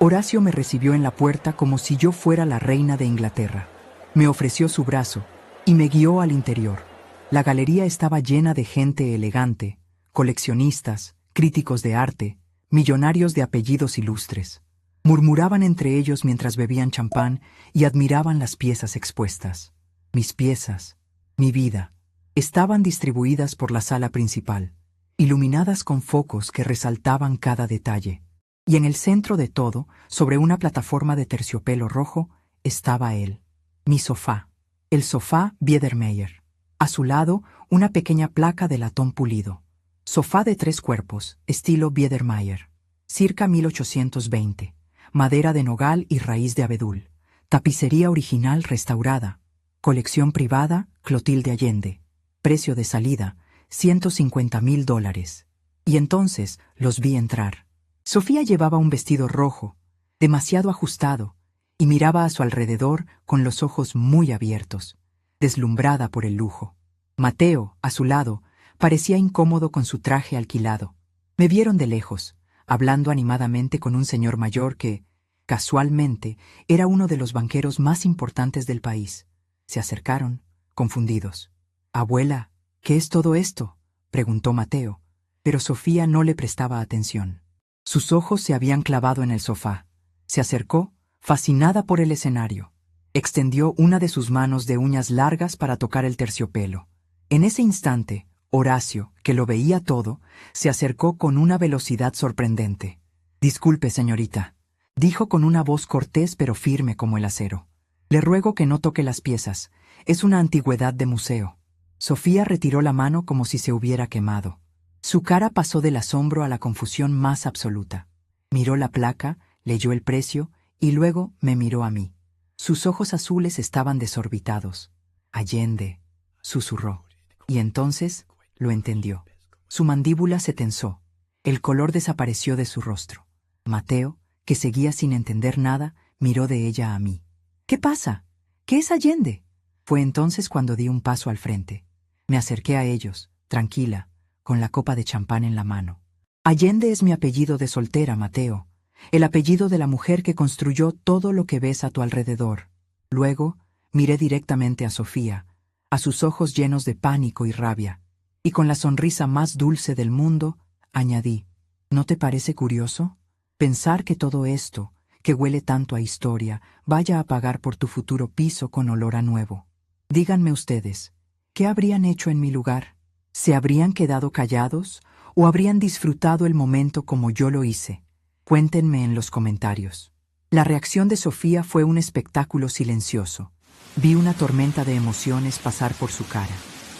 Horacio me recibió en la puerta como si yo fuera la reina de Inglaterra. Me ofreció su brazo y me guió al interior. La galería estaba llena de gente elegante, coleccionistas, críticos de arte, millonarios de apellidos ilustres. Murmuraban entre ellos mientras bebían champán y admiraban las piezas expuestas. Mis piezas, mi vida, estaban distribuidas por la sala principal, iluminadas con focos que resaltaban cada detalle. Y en el centro de todo, sobre una plataforma de terciopelo rojo, estaba él, mi sofá, el sofá Biedermeier. A su lado, una pequeña placa de latón pulido. Sofá de 3 cuerpos, estilo Biedermeier, circa 1820. madera de nogal y raíz de abedul, tapicería original restaurada, colección privada Clotilde Allende, precio de salida $150,000. Y entonces los vi entrar. Sofía llevaba un vestido rojo, demasiado ajustado, y miraba a su alrededor con los ojos muy abiertos, deslumbrada por el lujo. Mateo, a su lado, parecía incómodo con su traje alquilado. Me vieron de lejos, hablando animadamente con un señor mayor que, casualmente, era uno de los banqueros más importantes del país. Se acercaron, confundidos. «Abuela, ¿qué es todo esto?», preguntó Mateo, pero Sofía no le prestaba atención. Sus ojos se habían clavado en el sofá. Se acercó, fascinada por el escenario. Extendió una de sus manos de uñas largas para tocar el terciopelo. En ese instante, Horacio, que lo veía todo, se acercó con una velocidad sorprendente. «Disculpe, señorita», dijo con una voz cortés pero firme como el acero. «Le ruego que no toque las piezas. Es una antigüedad de museo». Sofía retiró la mano como si se hubiera quemado. Su cara pasó del asombro a la confusión más absoluta. Miró la placa, leyó el precio y luego me miró a mí. Sus ojos azules estaban desorbitados. «Allende», susurró. Y entonces lo entendió. Su mandíbula se tensó. El color desapareció de su rostro. Mateo, que seguía sin entender nada, miró de ella a mí. «¿Qué pasa? ¿Qué es Allende?». Fue entonces cuando di un paso al frente. Me acerqué a ellos, tranquila, con la copa de champán en la mano. «Allende es mi apellido de soltera, Mateo. El apellido de la mujer que construyó todo lo que ves a tu alrededor». Luego miré directamente a Sofía, a sus ojos llenos de pánico y rabia, y con la sonrisa más dulce del mundo, añadí: «¿No te parece curioso? Pensar que todo esto, que huele tanto a historia, vaya a pagar por tu futuro piso con olor a nuevo. Díganme ustedes, ¿qué habrían hecho en mi lugar? ¿Se habrían quedado callados o habrían disfrutado el momento como yo lo hice? Cuéntenme en los comentarios». La reacción de Sofía fue un espectáculo silencioso. Vi una tormenta de emociones pasar por su cara.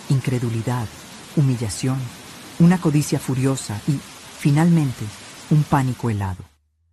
Incredulidad, humillación, una codicia furiosa y, finalmente, un pánico helado.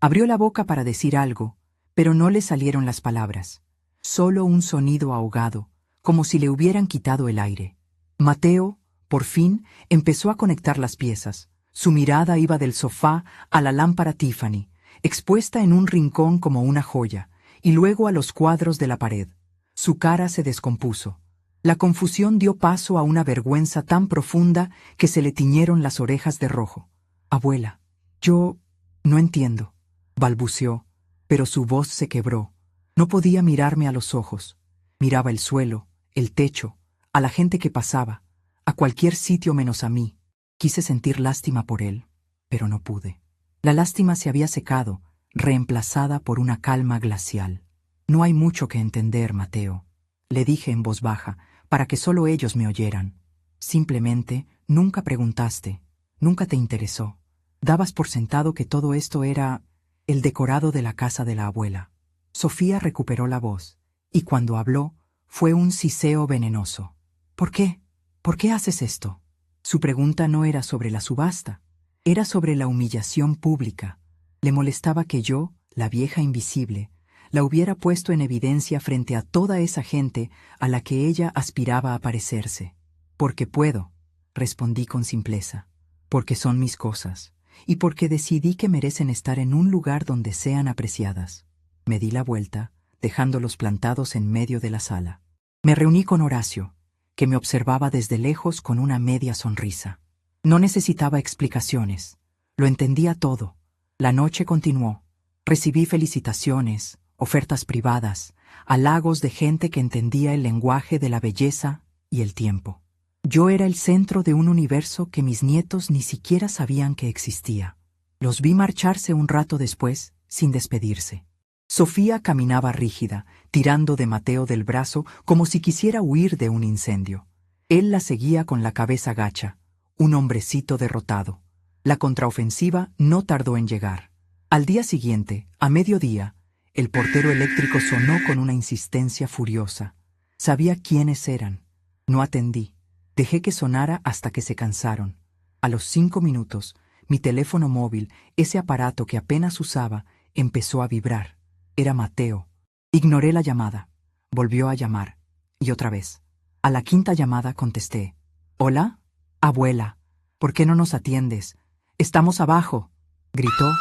Abrió la boca para decir algo, pero no le salieron las palabras. Solo un sonido ahogado, como si le hubieran quitado el aire. Mateo, por fin, empezó a conectar las piezas. Su mirada iba del sofá a la lámpara Tiffany, expuesta en un rincón como una joya, y luego a los cuadros de la pared. Su cara se descompuso. La confusión dio paso a una vergüenza tan profunda que se le tiñeron las orejas de rojo. «Abuela, yo no entiendo», balbuceó, pero su voz se quebró. No podía mirarme a los ojos. Miraba el suelo, el techo, a la gente que pasaba, a cualquier sitio menos a mí. Quise sentir lástima por él, pero no pude. La lástima se había secado, reemplazada por una calma glacial. «No hay mucho que entender, Mateo», le dije en voz baja, para que solo ellos me oyeran. «Simplemente nunca preguntaste, nunca te interesó. Dabas por sentado que todo esto era el decorado de la casa de la abuela». Sofía recuperó la voz, y cuando habló, fue un siseo venenoso. «¿Por qué? ¿Por qué haces esto?». Su pregunta no era sobre la subasta, era sobre la humillación pública. Le molestaba que yo, la vieja invisible, la hubiera puesto en evidencia frente a toda esa gente a la que ella aspiraba a parecerse. «Porque puedo», respondí con simpleza, «porque son mis cosas, y porque decidí que merecen estar en un lugar donde sean apreciadas». Me di la vuelta, dejándolos plantados en medio de la sala. Me reuní con Horacio, que me observaba desde lejos con una media sonrisa. No necesitaba explicaciones, lo entendía todo. La noche continuó. Recibí felicitaciones, ofertas privadas, halagos de gente que entendía el lenguaje de la belleza y el tiempo. Yo era el centro de un universo que mis nietos ni siquiera sabían que existía. Los vi marcharse un rato después, sin despedirse. Sofía caminaba rígida, tirando de Mateo del brazo como si quisiera huir de un incendio. Él la seguía con la cabeza gacha, un hombrecito derrotado. La contraofensiva no tardó en llegar. Al día siguiente, a mediodía, el portero eléctrico sonó con una insistencia furiosa. Sabía quiénes eran. No atendí. Dejé que sonara hasta que se cansaron. A los 5 minutos, mi teléfono móvil, ese aparato que apenas usaba, empezó a vibrar. Era Mateo. Ignoré la llamada. Volvió a llamar. Y otra vez. A la quinta llamada contesté. «¿Hola? Abuela, ¿por qué no nos atiendes? Estamos abajo», gritó,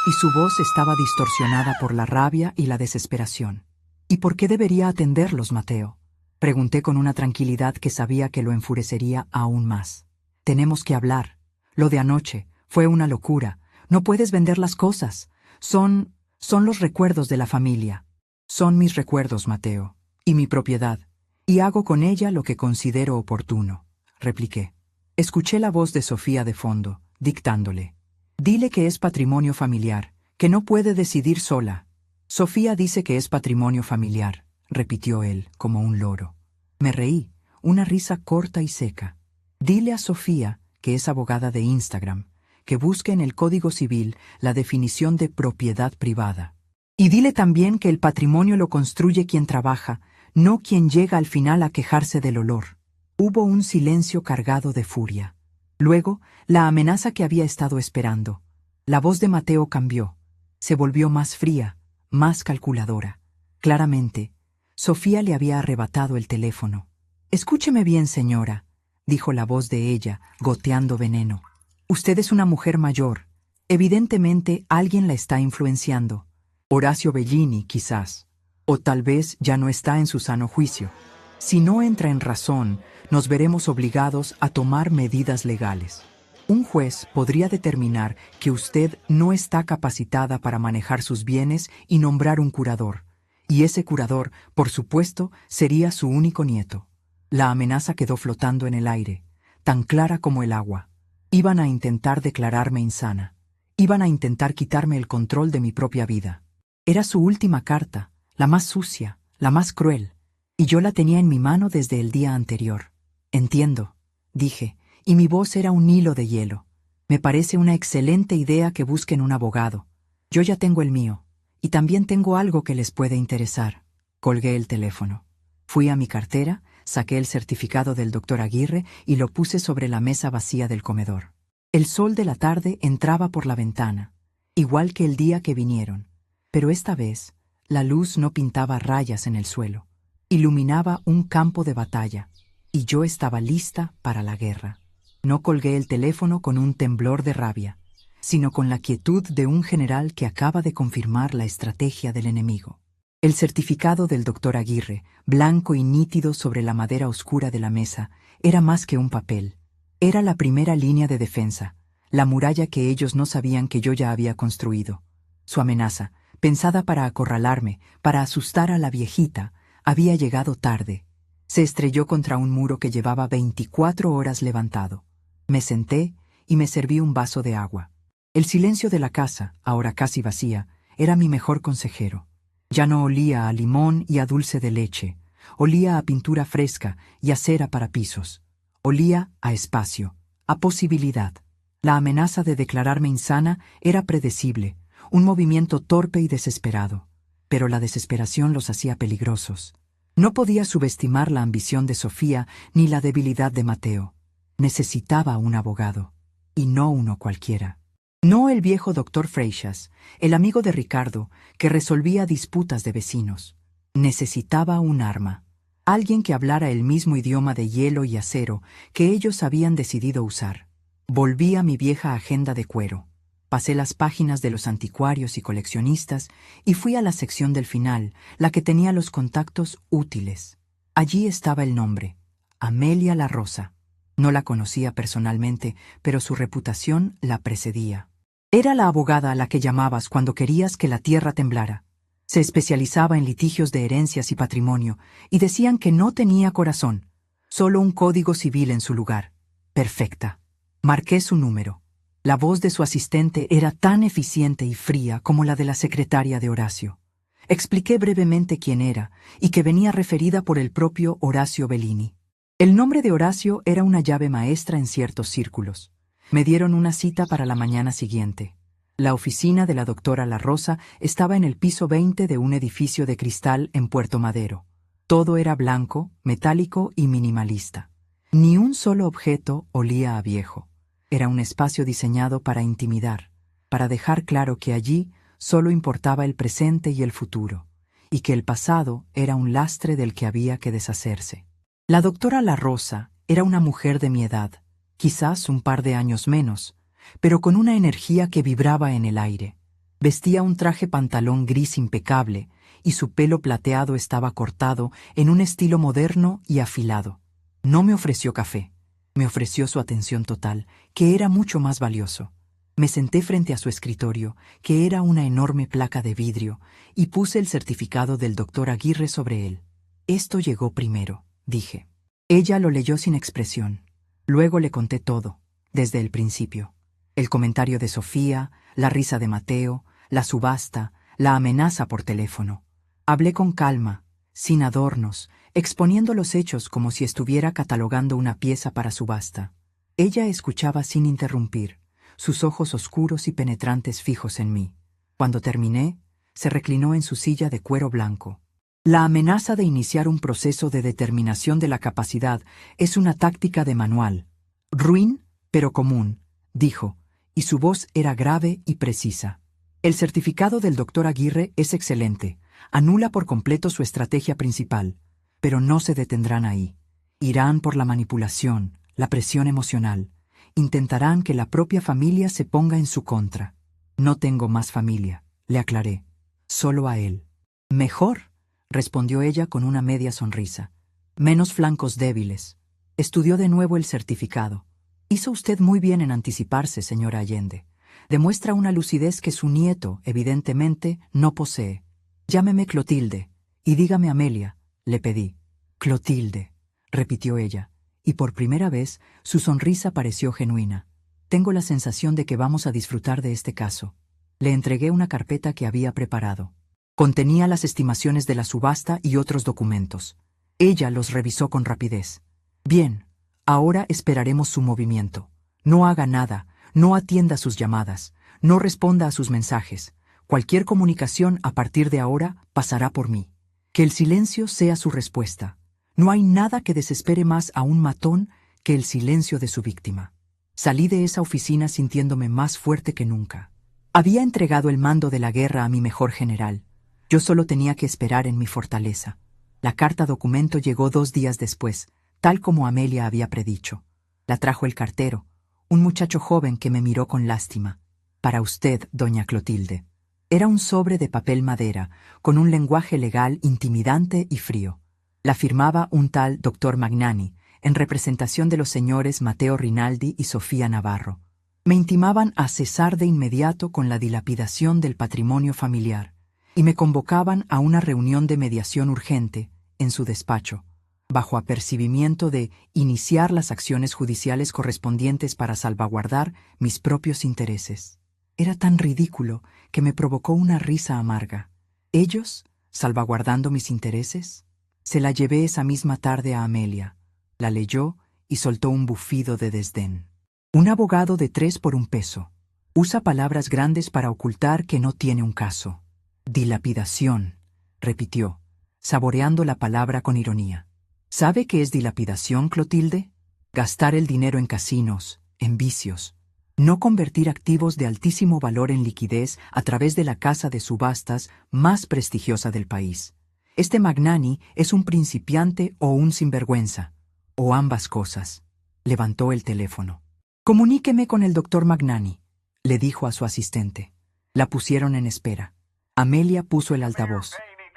y su voz estaba distorsionada por la rabia y la desesperación. «¿Y por qué debería atenderlos, Mateo?», pregunté con una tranquilidad que sabía que lo enfurecería aún más. «Tenemos que hablar. Lo de anoche fue una locura. No puedes vender las cosas. Son los recuerdos de la familia. Son mis recuerdos, Mateo, y mi propiedad, y hago con ella lo que considero oportuno», repliqué. Escuché la voz de Sofía de fondo, dictándole. «Dile que es patrimonio familiar, que no puede decidir sola». «Sofía dice que es patrimonio familiar», repitió él, como un loro. Me reí, una risa corta y seca. «Dile a Sofía, que es abogada de Instagram, que busque en el Código Civil la definición de propiedad privada. Y dile también que el patrimonio lo construye quien trabaja, no quien llega al final a quejarse del olor». Hubo un silencio cargado de furia. Luego, la amenaza que había estado esperando. La voz de Mateo cambió. Se volvió más fría, más calculadora. Claramente, Sofía le había arrebatado el teléfono. «Escúcheme bien, señora», dijo la voz de ella, goteando veneno. «Usted es una mujer mayor. Evidentemente, alguien la está influenciando. Horacio Bellini, quizás. O tal vez ya no está en su sano juicio. Si no entra en razón, nos veremos obligados a tomar medidas legales. Un juez podría determinar que usted no está capacitada para manejar sus bienes y nombrar un curador. Y ese curador, por supuesto, sería su único nieto». La amenaza quedó flotando en el aire, tan clara como el agua. Iban a intentar declararme insana. Iban a intentar quitarme el control de mi propia vida. Era su última carta, la más sucia, la más cruel, y yo la tenía en mi mano desde el día anterior. «Entiendo», dije, y mi voz era un hilo de hielo. «Me parece una excelente idea que busquen un abogado. Yo ya tengo el mío, y también tengo algo que les puede interesar». Colgué el teléfono. Fui a mi cartera, saqué el certificado del doctor Aguirre y lo puse sobre la mesa vacía del comedor. El sol de la tarde entraba por la ventana, igual que el día que vinieron, pero esta vez la luz no pintaba rayas en el suelo. Iluminaba un campo de batalla, y yo estaba lista para la guerra. No colgué el teléfono con un temblor de rabia, sino con la quietud de un general que acaba de confirmar la estrategia del enemigo. El certificado del doctor Aguirre, blanco y nítido sobre la madera oscura de la mesa, era más que un papel. Era la primera línea de defensa, la muralla que ellos no sabían que yo ya había construido. Su amenaza, pensada para acorralarme, para asustar a la viejita, había llegado tarde. Se estrelló contra un muro que llevaba 24 horas levantado. Me senté y me serví un vaso de agua. El silencio de la casa, ahora casi vacía, era mi mejor consejero. Ya no olía a limón y a dulce de leche. Olía a pintura fresca y a cera para pisos. Olía a espacio, a posibilidad. La amenaza de declararme insana era predecible, un movimiento torpe y desesperado. Pero la desesperación los hacía peligrosos. No podía subestimar la ambición de Sofía ni la debilidad de Mateo. Necesitaba un abogado, y no uno cualquiera. No el viejo doctor Freixas, el amigo de Ricardo, que resolvía disputas de vecinos. Necesitaba un arma, alguien que hablara el mismo idioma de hielo y acero que ellos habían decidido usar. Volví a mi vieja agenda de cuero. Pasé las páginas de los anticuarios y coleccionistas y fui a la sección del final, la que tenía los contactos útiles. Allí estaba el nombre, Amelia La Rosa. No la conocía personalmente, pero su reputación la precedía. Era la abogada a la que llamabas cuando querías que la tierra temblara. Se especializaba en litigios de herencias y patrimonio, y decían que no tenía corazón, solo un código civil en su lugar. Perfecta. Marqué su número. La voz de su asistente era tan eficiente y fría como la de la secretaria de Horacio. Expliqué brevemente quién era y que venía referida por el propio Horacio Bellini. El nombre de Horacio era una llave maestra en ciertos círculos. Me dieron una cita para la mañana siguiente. La oficina de la doctora La Rosa estaba en el piso 20 de un edificio de cristal en Puerto Madero. Todo era blanco, metálico y minimalista. Ni un solo objeto olía a viejo. Era un espacio diseñado para intimidar, para dejar claro que allí solo importaba el presente y el futuro, y que el pasado era un lastre del que había que deshacerse. La doctora La Rosa era una mujer de mi edad, quizás un par de años menos, pero con una energía que vibraba en el aire. Vestía un traje pantalón gris impecable, y su pelo plateado estaba cortado en un estilo moderno y afilado. No me ofreció café, me ofreció su atención total, que era mucho más valioso. Me senté frente a su escritorio, que era una enorme placa de vidrio, y puse el certificado del doctor Aguirre sobre él. Esto llegó primero, dije. Ella lo leyó sin expresión. Luego le conté todo, desde el principio. El comentario de Sofía, la risa de Mateo, la subasta, la amenaza por teléfono. Hablé con calma, sin adornos, exponiendo los hechos como si estuviera catalogando una pieza para subasta. Ella escuchaba sin interrumpir, sus ojos oscuros y penetrantes fijos en mí. Cuando terminé, se reclinó en su silla de cuero blanco. La amenaza de iniciar un proceso de determinación de la capacidad es una táctica de manual. Ruin, pero común, dijo, y su voz era grave y precisa. El certificado del doctor Aguirre es excelente, anula por completo su estrategia principal, pero no se detendrán ahí. Irán por la manipulación, la presión emocional. Intentarán que la propia familia se ponga en su contra. No tengo más familia, le aclaré. Solo a él. Mejor, respondió ella con una media sonrisa. Menos flancos débiles. Estudió de nuevo el certificado. Hizo usted muy bien en anticiparse, señora Allende. Demuestra una lucidez que su nieto, evidentemente, no posee. Llámeme Clotilde, y dígame Amelia, le pedí. Clotilde, repitió ella, y por primera vez su sonrisa pareció genuina. Tengo la sensación de que vamos a disfrutar de este caso. Le entregué una carpeta que había preparado. Contenía las estimaciones de la subasta y otros documentos. Ella los revisó con rapidez. Bien, ahora esperaremos su movimiento. No haga nada, no atienda sus llamadas, no responda a sus mensajes. Cualquier comunicación a partir de ahora pasará por mí. Que el silencio sea su respuesta. No hay nada que desespere más a un matón que el silencio de su víctima. Salí de esa oficina sintiéndome más fuerte que nunca. Había entregado el mando de la guerra a mi mejor general. Yo solo tenía que esperar en mi fortaleza. La carta documento llegó 2 días después, tal como Amelia había predicho. La trajo el cartero, un muchacho joven que me miró con lástima. Para usted, doña Clotilde. Era un sobre de papel madera, con un lenguaje legal intimidante y frío. La firmaba un tal doctor Magnani, en representación de los señores Mateo Rinaldi y Sofía Navarro. Me intimaban a cesar de inmediato con la dilapidación del patrimonio familiar, y me convocaban a una reunión de mediación urgente, en su despacho, bajo apercibimiento de iniciar las acciones judiciales correspondientes para salvaguardar mis propios intereses. Era tan ridículo que me provocó una risa amarga. ¿Ellos, salvaguardando mis intereses? Se la llevé esa misma tarde a Amelia. La leyó y soltó un bufido de desdén. Un abogado de 3 por 1 peso. Usa palabras grandes para ocultar que no tiene un caso. Dilapidación, repitió, saboreando la palabra con ironía. ¿Sabe qué es dilapidación, Clotilde? Gastar el dinero en casinos, en vicios. No convertir activos de altísimo valor en liquidez a través de la casa de subastas más prestigiosa del país. Este Magnani es un principiante o un sinvergüenza, o ambas cosas. Levantó el teléfono. Comuníqueme con el doctor Magnani, le dijo a su asistente. La pusieron en espera. Amelia puso el altavoz.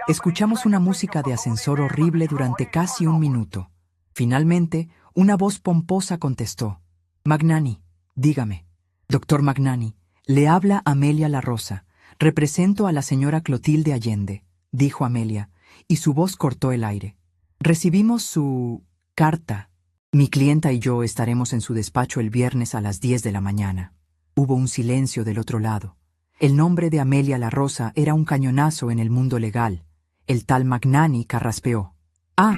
Escuchamos una música de ascensor horrible durante casi 1 minuto. Finalmente, una voz pomposa contestó. Magnani, dígame. Doctor Magnani, le habla Amelia La Rosa. Represento a la señora Clotilde Allende, dijo Amelia, y su voz cortó el aire. Recibimos su carta. Mi clienta y yo estaremos en su despacho el viernes a las 10 de la mañana. Hubo un silencio del otro lado. El nombre de Amelia La Rosa era un cañonazo en el mundo legal. El tal Magnani carraspeó. Ah,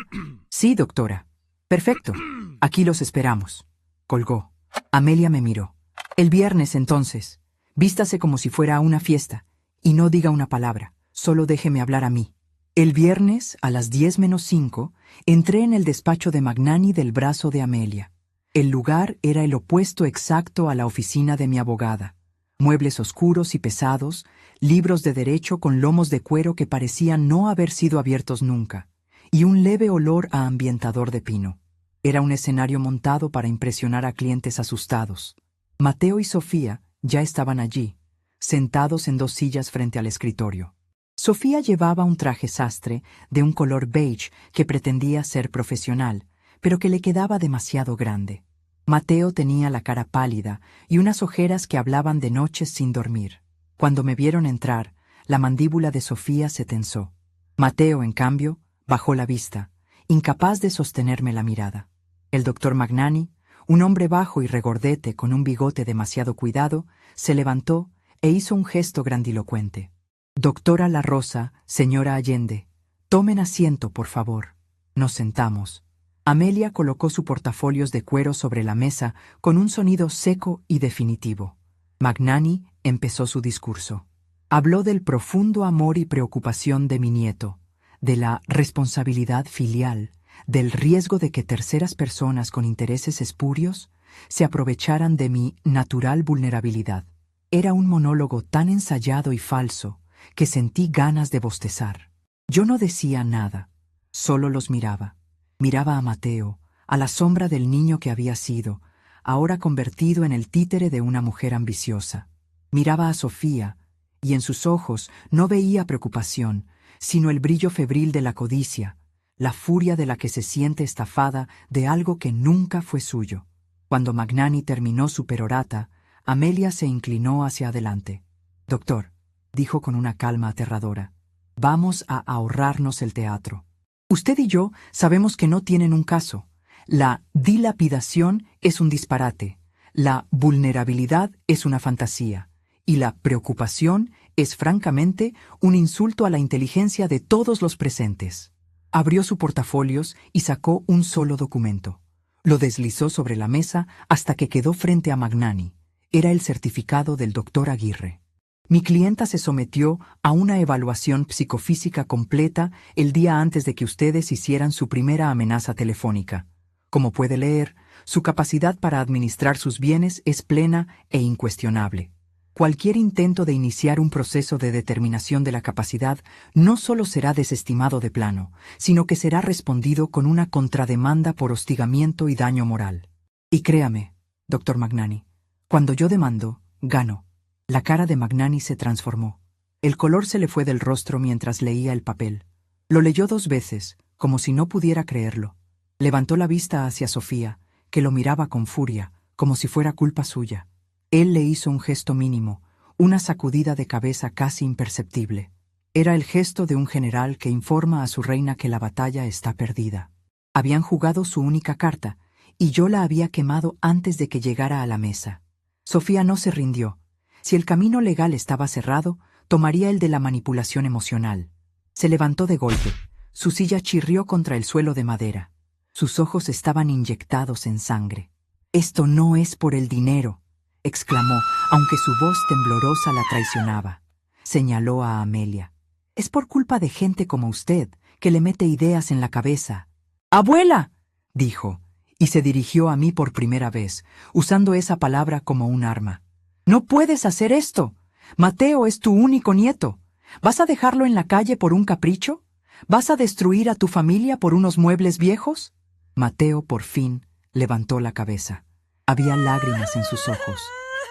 sí, doctora. Perfecto. Aquí los esperamos. Colgó. Amelia me miró. El viernes, entonces. Vístase como si fuera a una fiesta. Y no diga una palabra. Solo déjeme hablar a mí. El viernes, a las 10 menos 5, entré en el despacho de Magnani del brazo de Amelia. El lugar era el opuesto exacto a la oficina de mi abogada. Muebles oscuros y pesados, libros de derecho con lomos de cuero que parecían no haber sido abiertos nunca, y un leve olor a ambientador de pino. Era un escenario montado para impresionar a clientes asustados. Mateo y Sofía ya estaban allí, sentados en 2 sillas frente al escritorio. Sofía llevaba un traje sastre de un color beige que pretendía ser profesional, pero que le quedaba demasiado grande. Mateo tenía la cara pálida y unas ojeras que hablaban de noches sin dormir. Cuando me vieron entrar, la mandíbula de Sofía se tensó. Mateo, en cambio, bajó la vista, incapaz de sostenerme la mirada. El doctor Magnani, un hombre bajo y regordete con un bigote demasiado cuidado, se levantó e hizo un gesto grandilocuente. «Doctora La Rosa, señora Allende, tomen asiento, por favor». Nos sentamos. Amelia colocó su portafolios de cuero sobre la mesa con un sonido seco y definitivo. Magnani empezó su discurso. Habló del profundo amor y preocupación de mi nieto, de la responsabilidad filial, del riesgo de que terceras personas con intereses espurios se aprovecharan de mi natural vulnerabilidad. Era un monólogo tan ensayado y falso que sentí ganas de bostezar. Yo no decía nada, solo los miraba. Miraba a Mateo, a la sombra del niño que había sido, ahora convertido en el títere de una mujer ambiciosa. Miraba a Sofía, y en sus ojos no veía preocupación, sino el brillo febril de la codicia, la furia de la que se siente estafada de algo que nunca fue suyo. Cuando Magnani terminó su perorata, Amelia se inclinó hacia adelante. «Doctor», dijo con una calma aterradora, «vamos a ahorrarnos el teatro. Usted y yo sabemos que no tienen un caso. La dilapidación es un disparate, la vulnerabilidad es una fantasía, y la preocupación es francamente un insulto a la inteligencia de todos los presentes». Abrió su portafolios y sacó un solo documento. Lo deslizó sobre la mesa hasta que quedó frente a Magnani. Era el certificado del doctor Aguirre. Mi clienta se sometió a una evaluación psicofísica completa el día antes de que ustedes hicieran su primera amenaza telefónica. Como puede leer, su capacidad para administrar sus bienes es plena e incuestionable. Cualquier intento de iniciar un proceso de determinación de la capacidad no solo será desestimado de plano, sino que será respondido con una contrademanda por hostigamiento y daño moral. Y créame, doctor Magnani, cuando yo demando, gano. La cara de Magnani se transformó. El color se le fue del rostro mientras leía el papel. Lo leyó 2 veces, como si no pudiera creerlo. Levantó la vista hacia Sofía, que lo miraba con furia, como si fuera culpa suya. Él le hizo un gesto mínimo, una sacudida de cabeza casi imperceptible. Era el gesto de un general que informa a su reina que la batalla está perdida. Habían jugado su única carta, y yo la había quemado antes de que llegara a la mesa. Sofía no se rindió. Si el camino legal estaba cerrado, tomaría el de la manipulación emocional. Se levantó de golpe. Su silla chirrió contra el suelo de madera. Sus ojos estaban inyectados en sangre. «Esto no es por el dinero», exclamó, aunque su voz temblorosa la traicionaba. Señaló a Amelia. «Es por culpa de gente como usted, que le mete ideas en la cabeza». «¡Abuela!», dijo, y se dirigió a mí por primera vez, usando esa palabra como un arma. «No puedes hacer esto. Mateo es tu único nieto. ¿Vas a dejarlo en la calle por un capricho? ¿Vas a destruir a tu familia por unos muebles viejos?» Mateo, por fin, levantó la cabeza. Había lágrimas en sus ojos.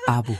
«Abu,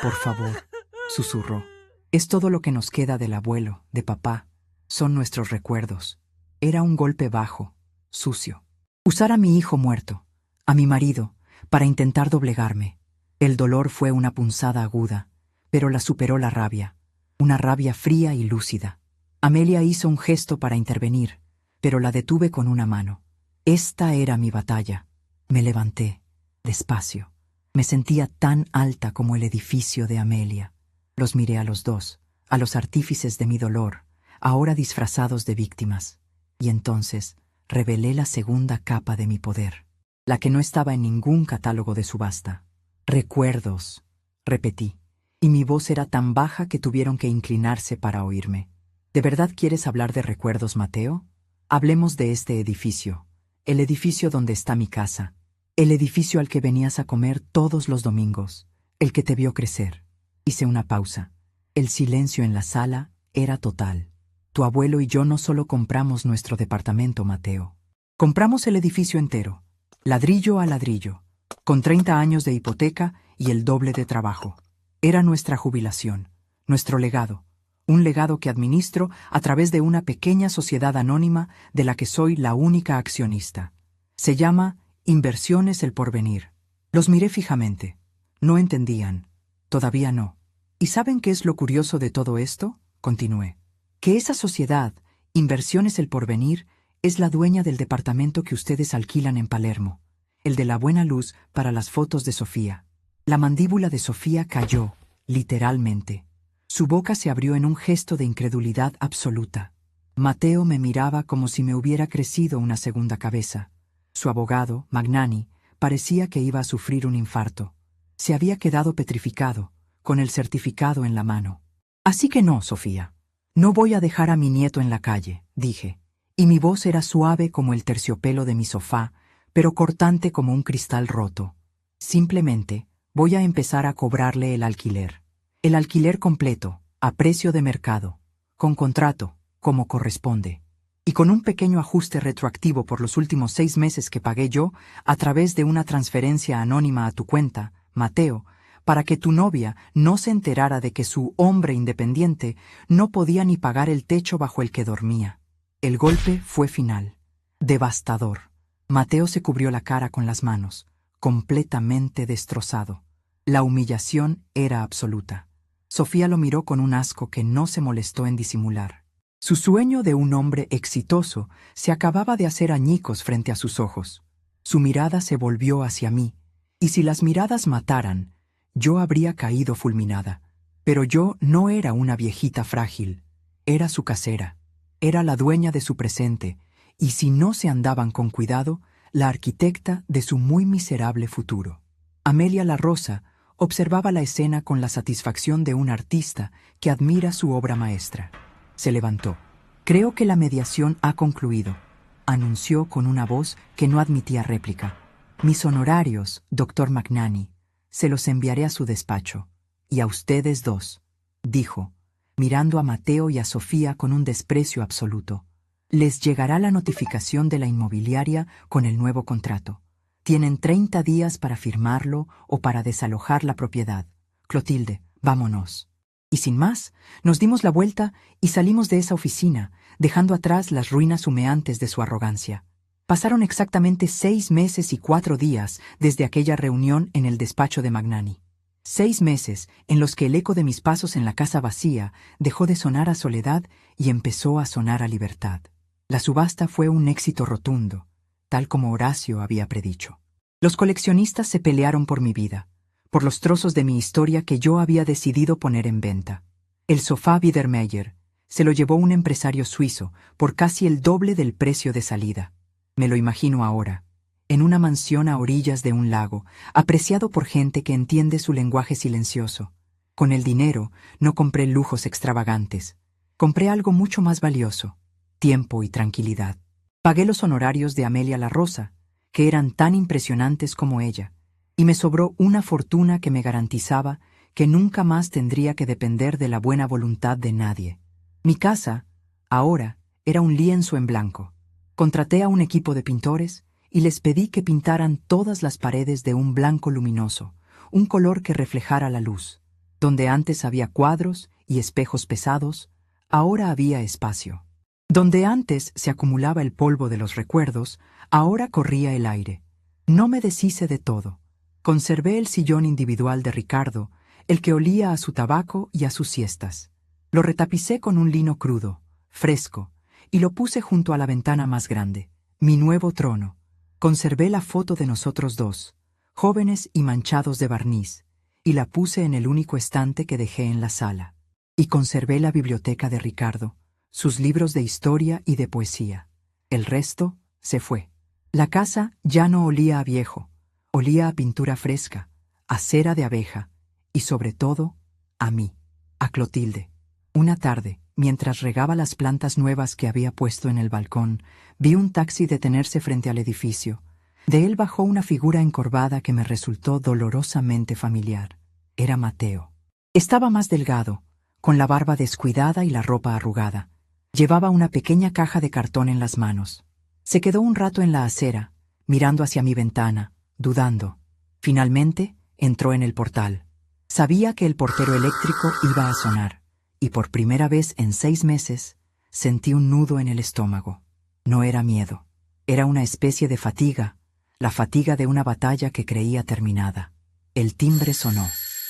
por favor», susurró. «Es todo lo que nos queda del abuelo, de papá. Son nuestros recuerdos». Era un golpe bajo, sucio. Usar a mi hijo muerto, a mi marido, para intentar doblegarme. El dolor fue una punzada aguda, pero la superó la rabia, una rabia fría y lúcida. Amelia hizo un gesto para intervenir, pero la detuve con una mano. Esta era mi batalla. Me levanté, despacio. Me sentía tan alta como el edificio de Amelia. Los miré a los dos, a los artífices de mi dolor, ahora disfrazados de víctimas. Y entonces revelé la segunda capa de mi poder, la que no estaba en ningún catálogo de subasta. «Recuerdos», repetí, y mi voz era tan baja que tuvieron que inclinarse para oírme. «¿De verdad quieres hablar de recuerdos, Mateo? Hablemos de este edificio, el edificio donde está mi casa, el edificio al que venías a comer todos los domingos, el que te vio crecer». Hice una pausa. El silencio en la sala era total. Tu abuelo y yo no solo compramos nuestro departamento, Mateo. Compramos el edificio entero, ladrillo a ladrillo, con 30 años de hipoteca y el doble de trabajo. Era nuestra jubilación, nuestro legado, un legado que administro a través de una pequeña sociedad anónima de la que soy la única accionista. Se llama Inversiones El Porvenir. Los miré fijamente. No entendían. Todavía no. ¿Y saben qué es lo curioso de todo esto? Continué. Que esa sociedad, Inversiones El Porvenir, es la dueña del departamento que ustedes alquilan en Palermo, el de la buena luz para las fotos de Sofía. La mandíbula de Sofía cayó, literalmente. Su boca se abrió en un gesto de incredulidad absoluta. Mateo me miraba como si me hubiera crecido una segunda cabeza. Su abogado, Magnani, parecía que iba a sufrir un infarto. Se había quedado petrificado, con el certificado en la mano. Así que no, Sofía. No voy a dejar a mi nieto en la calle, dije, y mi voz era suave como el terciopelo de mi sofá, pero cortante como un cristal roto. Simplemente voy a empezar a cobrarle el alquiler. El alquiler completo, a precio de mercado, con contrato, como corresponde, y con un pequeño ajuste retroactivo por los últimos 6 meses que pagué yo a través de una transferencia anónima a tu cuenta, Mateo, para que tu novia no se enterara de que su hombre independiente no podía ni pagar el techo bajo el que dormía. El golpe fue final, devastador. Mateo se cubrió la cara con las manos, completamente destrozado. La humillación era absoluta. Sofía lo miró con un asco que no se molestó en disimular. Su sueño de un hombre exitoso se acababa de hacer añicos frente a sus ojos. Su mirada se volvió hacia mí, y si las miradas mataran, yo habría caído fulminada. Pero yo no era una viejita frágil, era su casera, era la dueña de su presente, y si no se andaban con cuidado, la arquitecta de su muy miserable futuro. Amelia La Rosa observaba la escena con la satisfacción de un artista que admira su obra maestra. Se levantó. Creo que la mediación ha concluido, anunció con una voz que no admitía réplica. Mis honorarios, doctor Magnani, se los enviaré a su despacho, y a ustedes dos, dijo, mirando a Mateo y a Sofía con un desprecio absoluto. Les llegará la notificación de la inmobiliaria con el nuevo contrato. Tienen 30 días para firmarlo o para desalojar la propiedad. Clotilde, vámonos. Y sin más, nos dimos la vuelta y salimos de esa oficina, dejando atrás las ruinas humeantes de su arrogancia. Pasaron exactamente 6 meses y 4 días desde aquella reunión en el despacho de Magnani. 6 meses en los que el eco de mis pasos en la casa vacía dejó de sonar a soledad y empezó a sonar a libertad. La subasta fue un éxito rotundo, tal como Horacio había predicho. Los coleccionistas se pelearon por mi vida, por los trozos de mi historia que yo había decidido poner en venta. El sofá Biedermeier se lo llevó un empresario suizo por casi el doble del precio de salida. Me lo imagino ahora, en una mansión a orillas de un lago, apreciado por gente que entiende su lenguaje silencioso. Con el dinero no compré lujos extravagantes, compré algo mucho más valioso, tiempo y tranquilidad. Pagué los honorarios de Amelia La Rosa, que eran tan impresionantes como ella, y me sobró una fortuna que me garantizaba que nunca más tendría que depender de la buena voluntad de nadie. Mi casa, ahora, era un lienzo en blanco. Contraté a un equipo de pintores y les pedí que pintaran todas las paredes de un blanco luminoso, un color que reflejara la luz. Donde antes había cuadros y espejos pesados, ahora había espacio. Donde antes se acumulaba el polvo de los recuerdos, ahora corría el aire. No me deshice de todo. Conservé el sillón individual de Ricardo, el que olía a su tabaco y a sus siestas. Lo retapicé con un lino crudo, fresco, y lo puse junto a la ventana más grande, mi nuevo trono. Conservé la foto de nosotros dos, jóvenes y manchados de barniz, y la puse en el único estante que dejé en la sala. Y conservé la biblioteca de Ricardo, sus libros de historia y de poesía. El resto se fue. La casa ya no olía a viejo, olía a pintura fresca, a cera de abeja, y sobre todo, a mí, a Clotilde. Una tarde, mientras regaba las plantas nuevas que había puesto en el balcón, vi un taxi detenerse frente al edificio. De él bajó una figura encorvada que me resultó dolorosamente familiar. Era Mateo. Estaba más delgado, con la barba descuidada y la ropa arrugada. Llevaba una pequeña caja de cartón en las manos. Se quedó un rato en la acera, mirando hacia mi ventana, dudando. Finalmente, entró en el portal. Sabía que el portero eléctrico iba a sonar, y por primera vez en 6 meses, sentí un nudo en el estómago. No era miedo. Era una especie de fatiga, la fatiga de una batalla que creía terminada. El timbre sonó.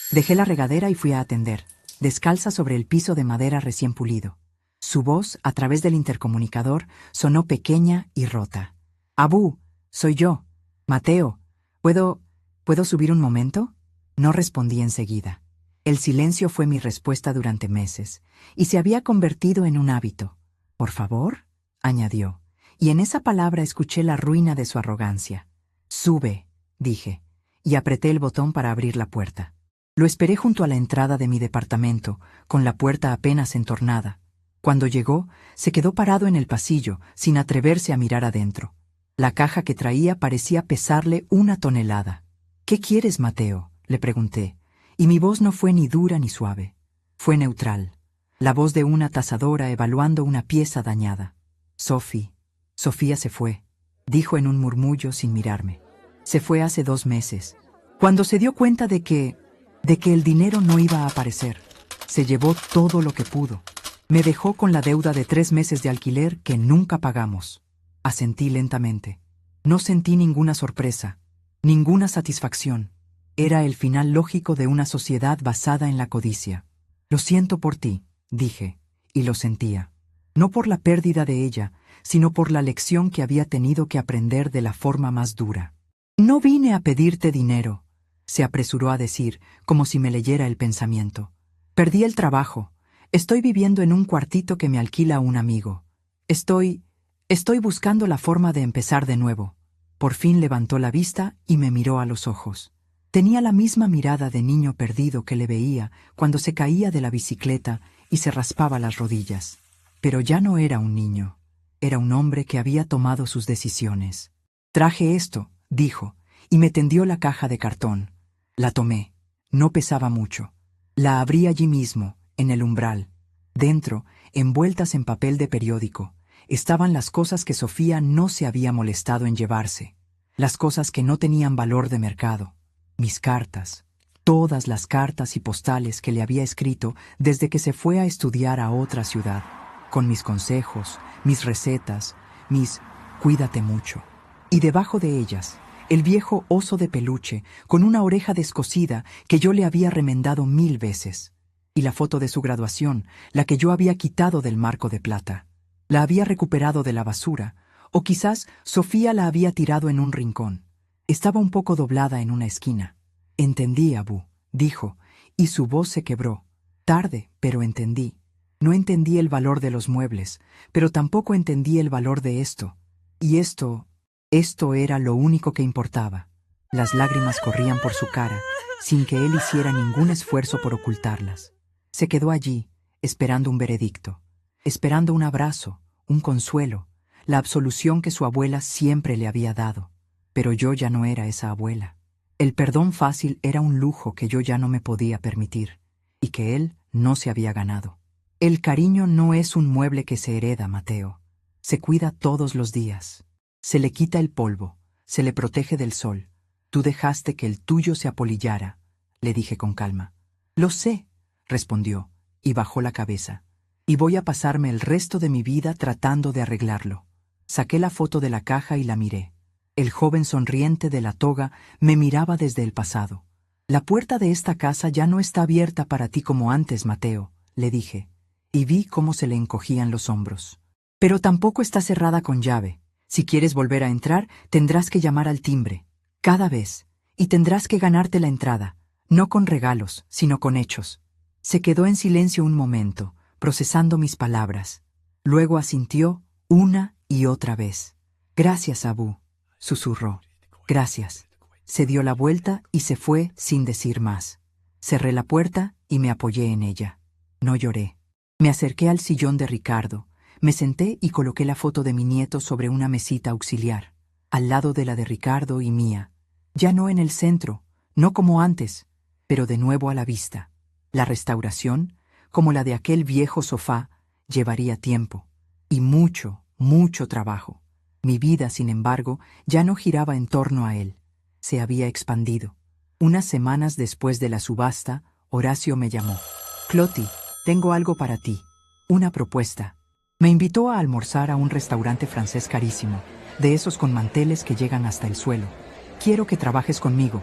Dejé la regadera y fui a atender, descalza sobre el piso de madera recién pulido. Su voz, a través del intercomunicador, sonó pequeña y rota. «Abú, soy yo. Mateo, ¿puedo subir un momento?» No respondí enseguida. El silencio fue mi respuesta durante meses, y se había convertido en un hábito. «¿Por favor?», añadió, y en esa palabra escuché la ruina de su arrogancia. «Sube», dije, y apreté el botón para abrir la puerta. Lo esperé junto a la entrada de mi departamento, con la puerta apenas entornada. Cuando llegó, se quedó parado en el pasillo, sin atreverse a mirar adentro. La caja que traía parecía pesarle 1 tonelada. «¿Qué quieres, Mateo?», le pregunté, y mi voz no fue ni dura ni suave. Fue neutral, la voz de una tasadora evaluando una pieza dañada. «Sofía se fue», dijo en un murmullo sin mirarme. Se fue hace 2 meses, cuando se dio cuenta de que el dinero no iba a aparecer. Se llevó todo lo que pudo. Me dejó con la deuda de 3 meses de alquiler que nunca pagamos. Asentí lentamente. No sentí ninguna sorpresa, ninguna satisfacción. Era el final lógico de una sociedad basada en la codicia. «Lo siento por ti», dije, y lo sentía. No por la pérdida de ella, sino por la lección que había tenido que aprender de la forma más dura. «No vine a pedirte dinero», se apresuró a decir, como si me leyera el pensamiento. «Perdí el trabajo. Estoy viviendo en un cuartito que me alquila un amigo. Estoy buscando la forma de empezar de nuevo». Por fin levantó la vista y me miró a los ojos. Tenía la misma mirada de niño perdido que le veía cuando se caía de la bicicleta y se raspaba las rodillas. Pero ya no era un niño. Era un hombre que había tomado sus decisiones. «Traje esto», dijo, y me tendió la caja de cartón. La tomé. No pesaba mucho. La abrí allí mismo, en el umbral. Dentro, envueltas en papel de periódico, estaban las cosas que Sofía no se había molestado en llevarse, las cosas que no tenían valor de mercado. Mis cartas, todas las cartas y postales que le había escrito desde que se fue a estudiar a otra ciudad, con mis consejos, mis recetas, mis «cuídate mucho». Y debajo de ellas, el viejo oso de peluche con una oreja descosida que yo le había remendado 1000 veces. Y la foto de su graduación, la que yo había quitado del marco de plata. La había recuperado de la basura, o quizás Sofía la había tirado en un rincón. Estaba un poco doblada en una esquina. «Entendí, Abú», dijo, y su voz se quebró. Tarde, pero entendí. No entendí el valor de los muebles, pero tampoco entendí el valor de esto. Y esto era lo único que importaba. Las lágrimas corrían por su cara, sin que él hiciera ningún esfuerzo por ocultarlas. Se quedó allí, esperando un veredicto, esperando un abrazo, un consuelo, la absolución que su abuela siempre le había dado. Pero yo ya no era esa abuela. El perdón fácil era un lujo que yo ya no me podía permitir, y que él no se había ganado. El cariño no es un mueble que se hereda, Mateo. Se cuida todos los días. Se le quita el polvo, se le protege del sol. Tú dejaste que el tuyo se apolillara, le dije con calma. «Lo sé», respondió, y bajó la cabeza. «Y voy a pasarme el resto de mi vida tratando de arreglarlo». Saqué la foto de la caja y la miré. El joven sonriente de la toga me miraba desde el pasado. «La puerta de esta casa ya no está abierta para ti como antes, Mateo», le dije, y vi cómo se le encogían los hombros. «Pero tampoco está cerrada con llave. Si quieres volver a entrar, tendrás que llamar al timbre, cada vez, y tendrás que ganarte la entrada, no con regalos, sino con hechos». Se quedó en silencio un momento, procesando mis palabras. Luego asintió una y otra vez. «Gracias, Abú», susurró. «Gracias». Se dio la vuelta y se fue sin decir más. Cerré la puerta y me apoyé en ella. No lloré. Me acerqué al sillón de Ricardo, me senté y coloqué la foto de mi nieto sobre una mesita auxiliar, al lado de la de Ricardo y mía. Ya no en el centro, no como antes, pero de nuevo a la vista. La restauración, como la de aquel viejo sofá, llevaría tiempo, y mucho, mucho trabajo. Mi vida, sin embargo, ya no giraba en torno a él. Se había expandido. Unas semanas después de la subasta, Horacio me llamó. Cloti, tengo algo para ti. Una propuesta. Me invitó a almorzar a un restaurante francés carísimo, de esos con manteles que llegan hasta el suelo. Quiero que trabajes conmigo,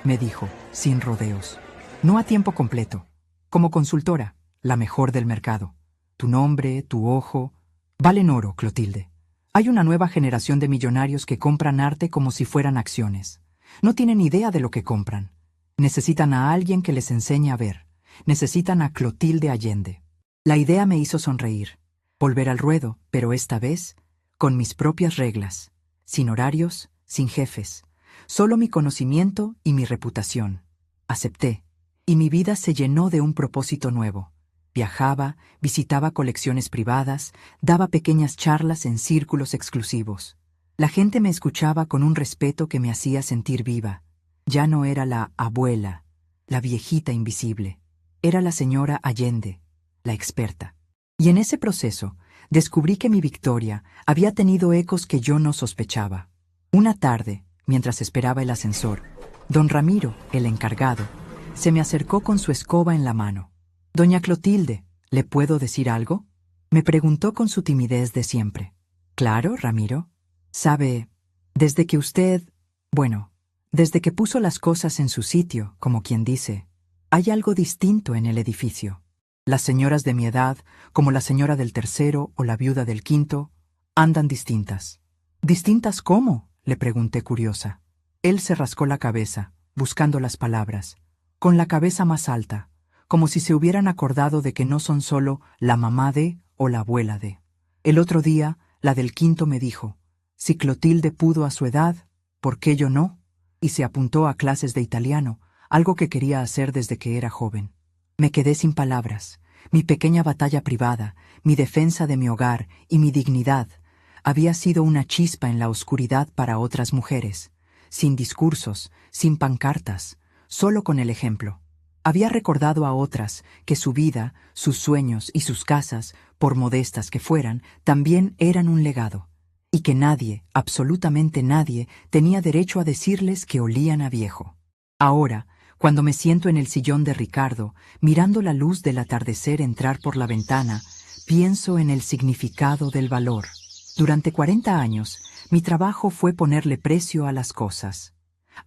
me dijo, sin rodeos. No a tiempo completo. Como consultora, la mejor del mercado. Tu nombre, tu ojo, valen oro, Clotilde. Hay una nueva generación de millonarios que compran arte como si fueran acciones. No tienen idea de lo que compran. Necesitan a alguien que les enseñe a ver. Necesitan a Clotilde Allende. La idea me hizo sonreír. Volver al ruedo, pero esta vez, con mis propias reglas. Sin horarios, sin jefes. Solo mi conocimiento y mi reputación. Acepté, y mi vida se llenó de un propósito nuevo. Viajaba, visitaba colecciones privadas, daba pequeñas charlas en círculos exclusivos. La gente me escuchaba con un respeto que me hacía sentir viva. Ya no era la abuela, la viejita invisible. Era la señora Allende, la experta. Y en ese proceso, descubrí que mi victoria había tenido ecos que yo no sospechaba. Una tarde, mientras esperaba el ascensor, don Ramiro, el encargado, se me acercó con su escoba en la mano. «Doña Clotilde, ¿le puedo decir algo?», me preguntó con su timidez de siempre. «Claro, Ramiro. Sabe, desde que usted, desde que puso las cosas en su sitio, como quien dice, hay algo distinto en el edificio. Las señoras de mi edad, como la señora del tercero o la viuda del quinto, andan distintas». «¿Distintas cómo?», le pregunté curiosa. Él se rascó la cabeza, buscando las palabras, con la cabeza más alta, como si se hubieran acordado de que no son solo la mamá de o la abuela de. El otro día, la del quinto me dijo, si Clotilde pudo a su edad, ¿por qué yo no? Y se apuntó a clases de italiano, algo que quería hacer desde que era joven. Me quedé sin palabras. Mi pequeña batalla privada, mi defensa de mi hogar y mi dignidad había sido una chispa en la oscuridad para otras mujeres, sin discursos, sin pancartas, solo con el ejemplo. Había recordado a otras que su vida, sus sueños y sus casas, por modestas que fueran, también eran un legado, y que nadie, absolutamente nadie, tenía derecho a decirles que olían a viejo. Ahora, cuando me siento en el sillón de Ricardo, mirando la luz del atardecer entrar por la ventana, pienso en el significado del valor. Durante 40 años, mi trabajo fue ponerle precio a las cosas.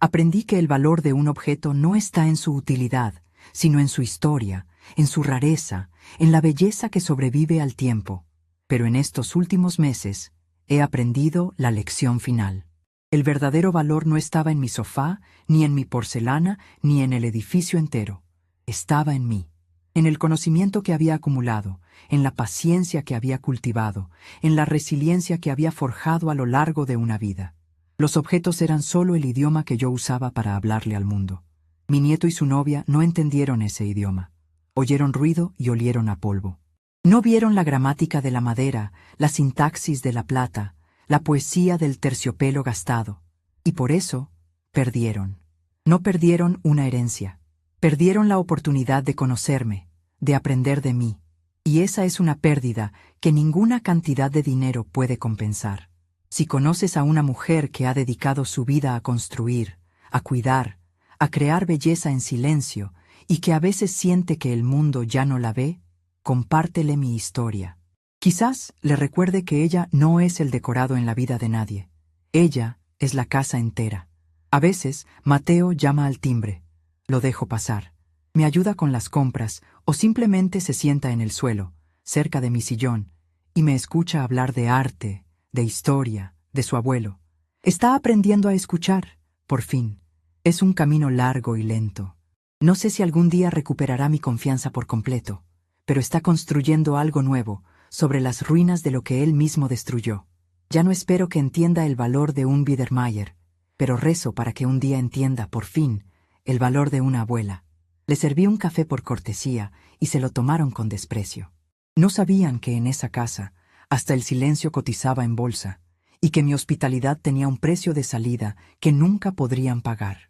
Aprendí que el valor de un objeto no está en su utilidad, sino en su historia, en su rareza, en la belleza que sobrevive al tiempo. Pero en estos últimos meses he aprendido la lección final. El verdadero valor no estaba en mi sofá, ni en mi porcelana, ni en el edificio entero. Estaba en mí, en el conocimiento que había acumulado, en la paciencia que había cultivado, en la resiliencia que había forjado a lo largo de una vida. Los objetos eran solo el idioma que yo usaba para hablarle al mundo. Mi nieto y su novia no entendieron ese idioma. Oyeron ruido y olieron a polvo. No vieron la gramática de la madera, la sintaxis de la plata, la poesía del terciopelo gastado. Y por eso, perdieron. No perdieron una herencia. Perdieron la oportunidad de conocerme, de aprender de mí. Y esa es una pérdida que ninguna cantidad de dinero puede compensar. Si conoces a una mujer que ha dedicado su vida a construir, a cuidar, a crear belleza en silencio y que a veces siente que el mundo ya no la ve, compártele mi historia. Quizás le recuerde que ella no es el decorado en la vida de nadie. Ella es la casa entera. A veces, Mateo llama al timbre. Lo dejo pasar. Me ayuda con las compras o simplemente se sienta en el suelo, cerca de mi sillón, y me escucha hablar de arte, de historia, de su abuelo. Está aprendiendo a escuchar, por fin. Es un camino largo y lento. No sé si algún día recuperará mi confianza por completo, pero está construyendo algo nuevo sobre las ruinas de lo que él mismo destruyó. Ya no espero que entienda el valor de un Biedermeier, pero rezo para que un día entienda, por fin, el valor de una abuela. Le serví un café por cortesía y se lo tomaron con desprecio. No sabían que en esa casa hasta el silencio cotizaba en bolsa y que mi hospitalidad tenía un precio de salida que nunca podrían pagar.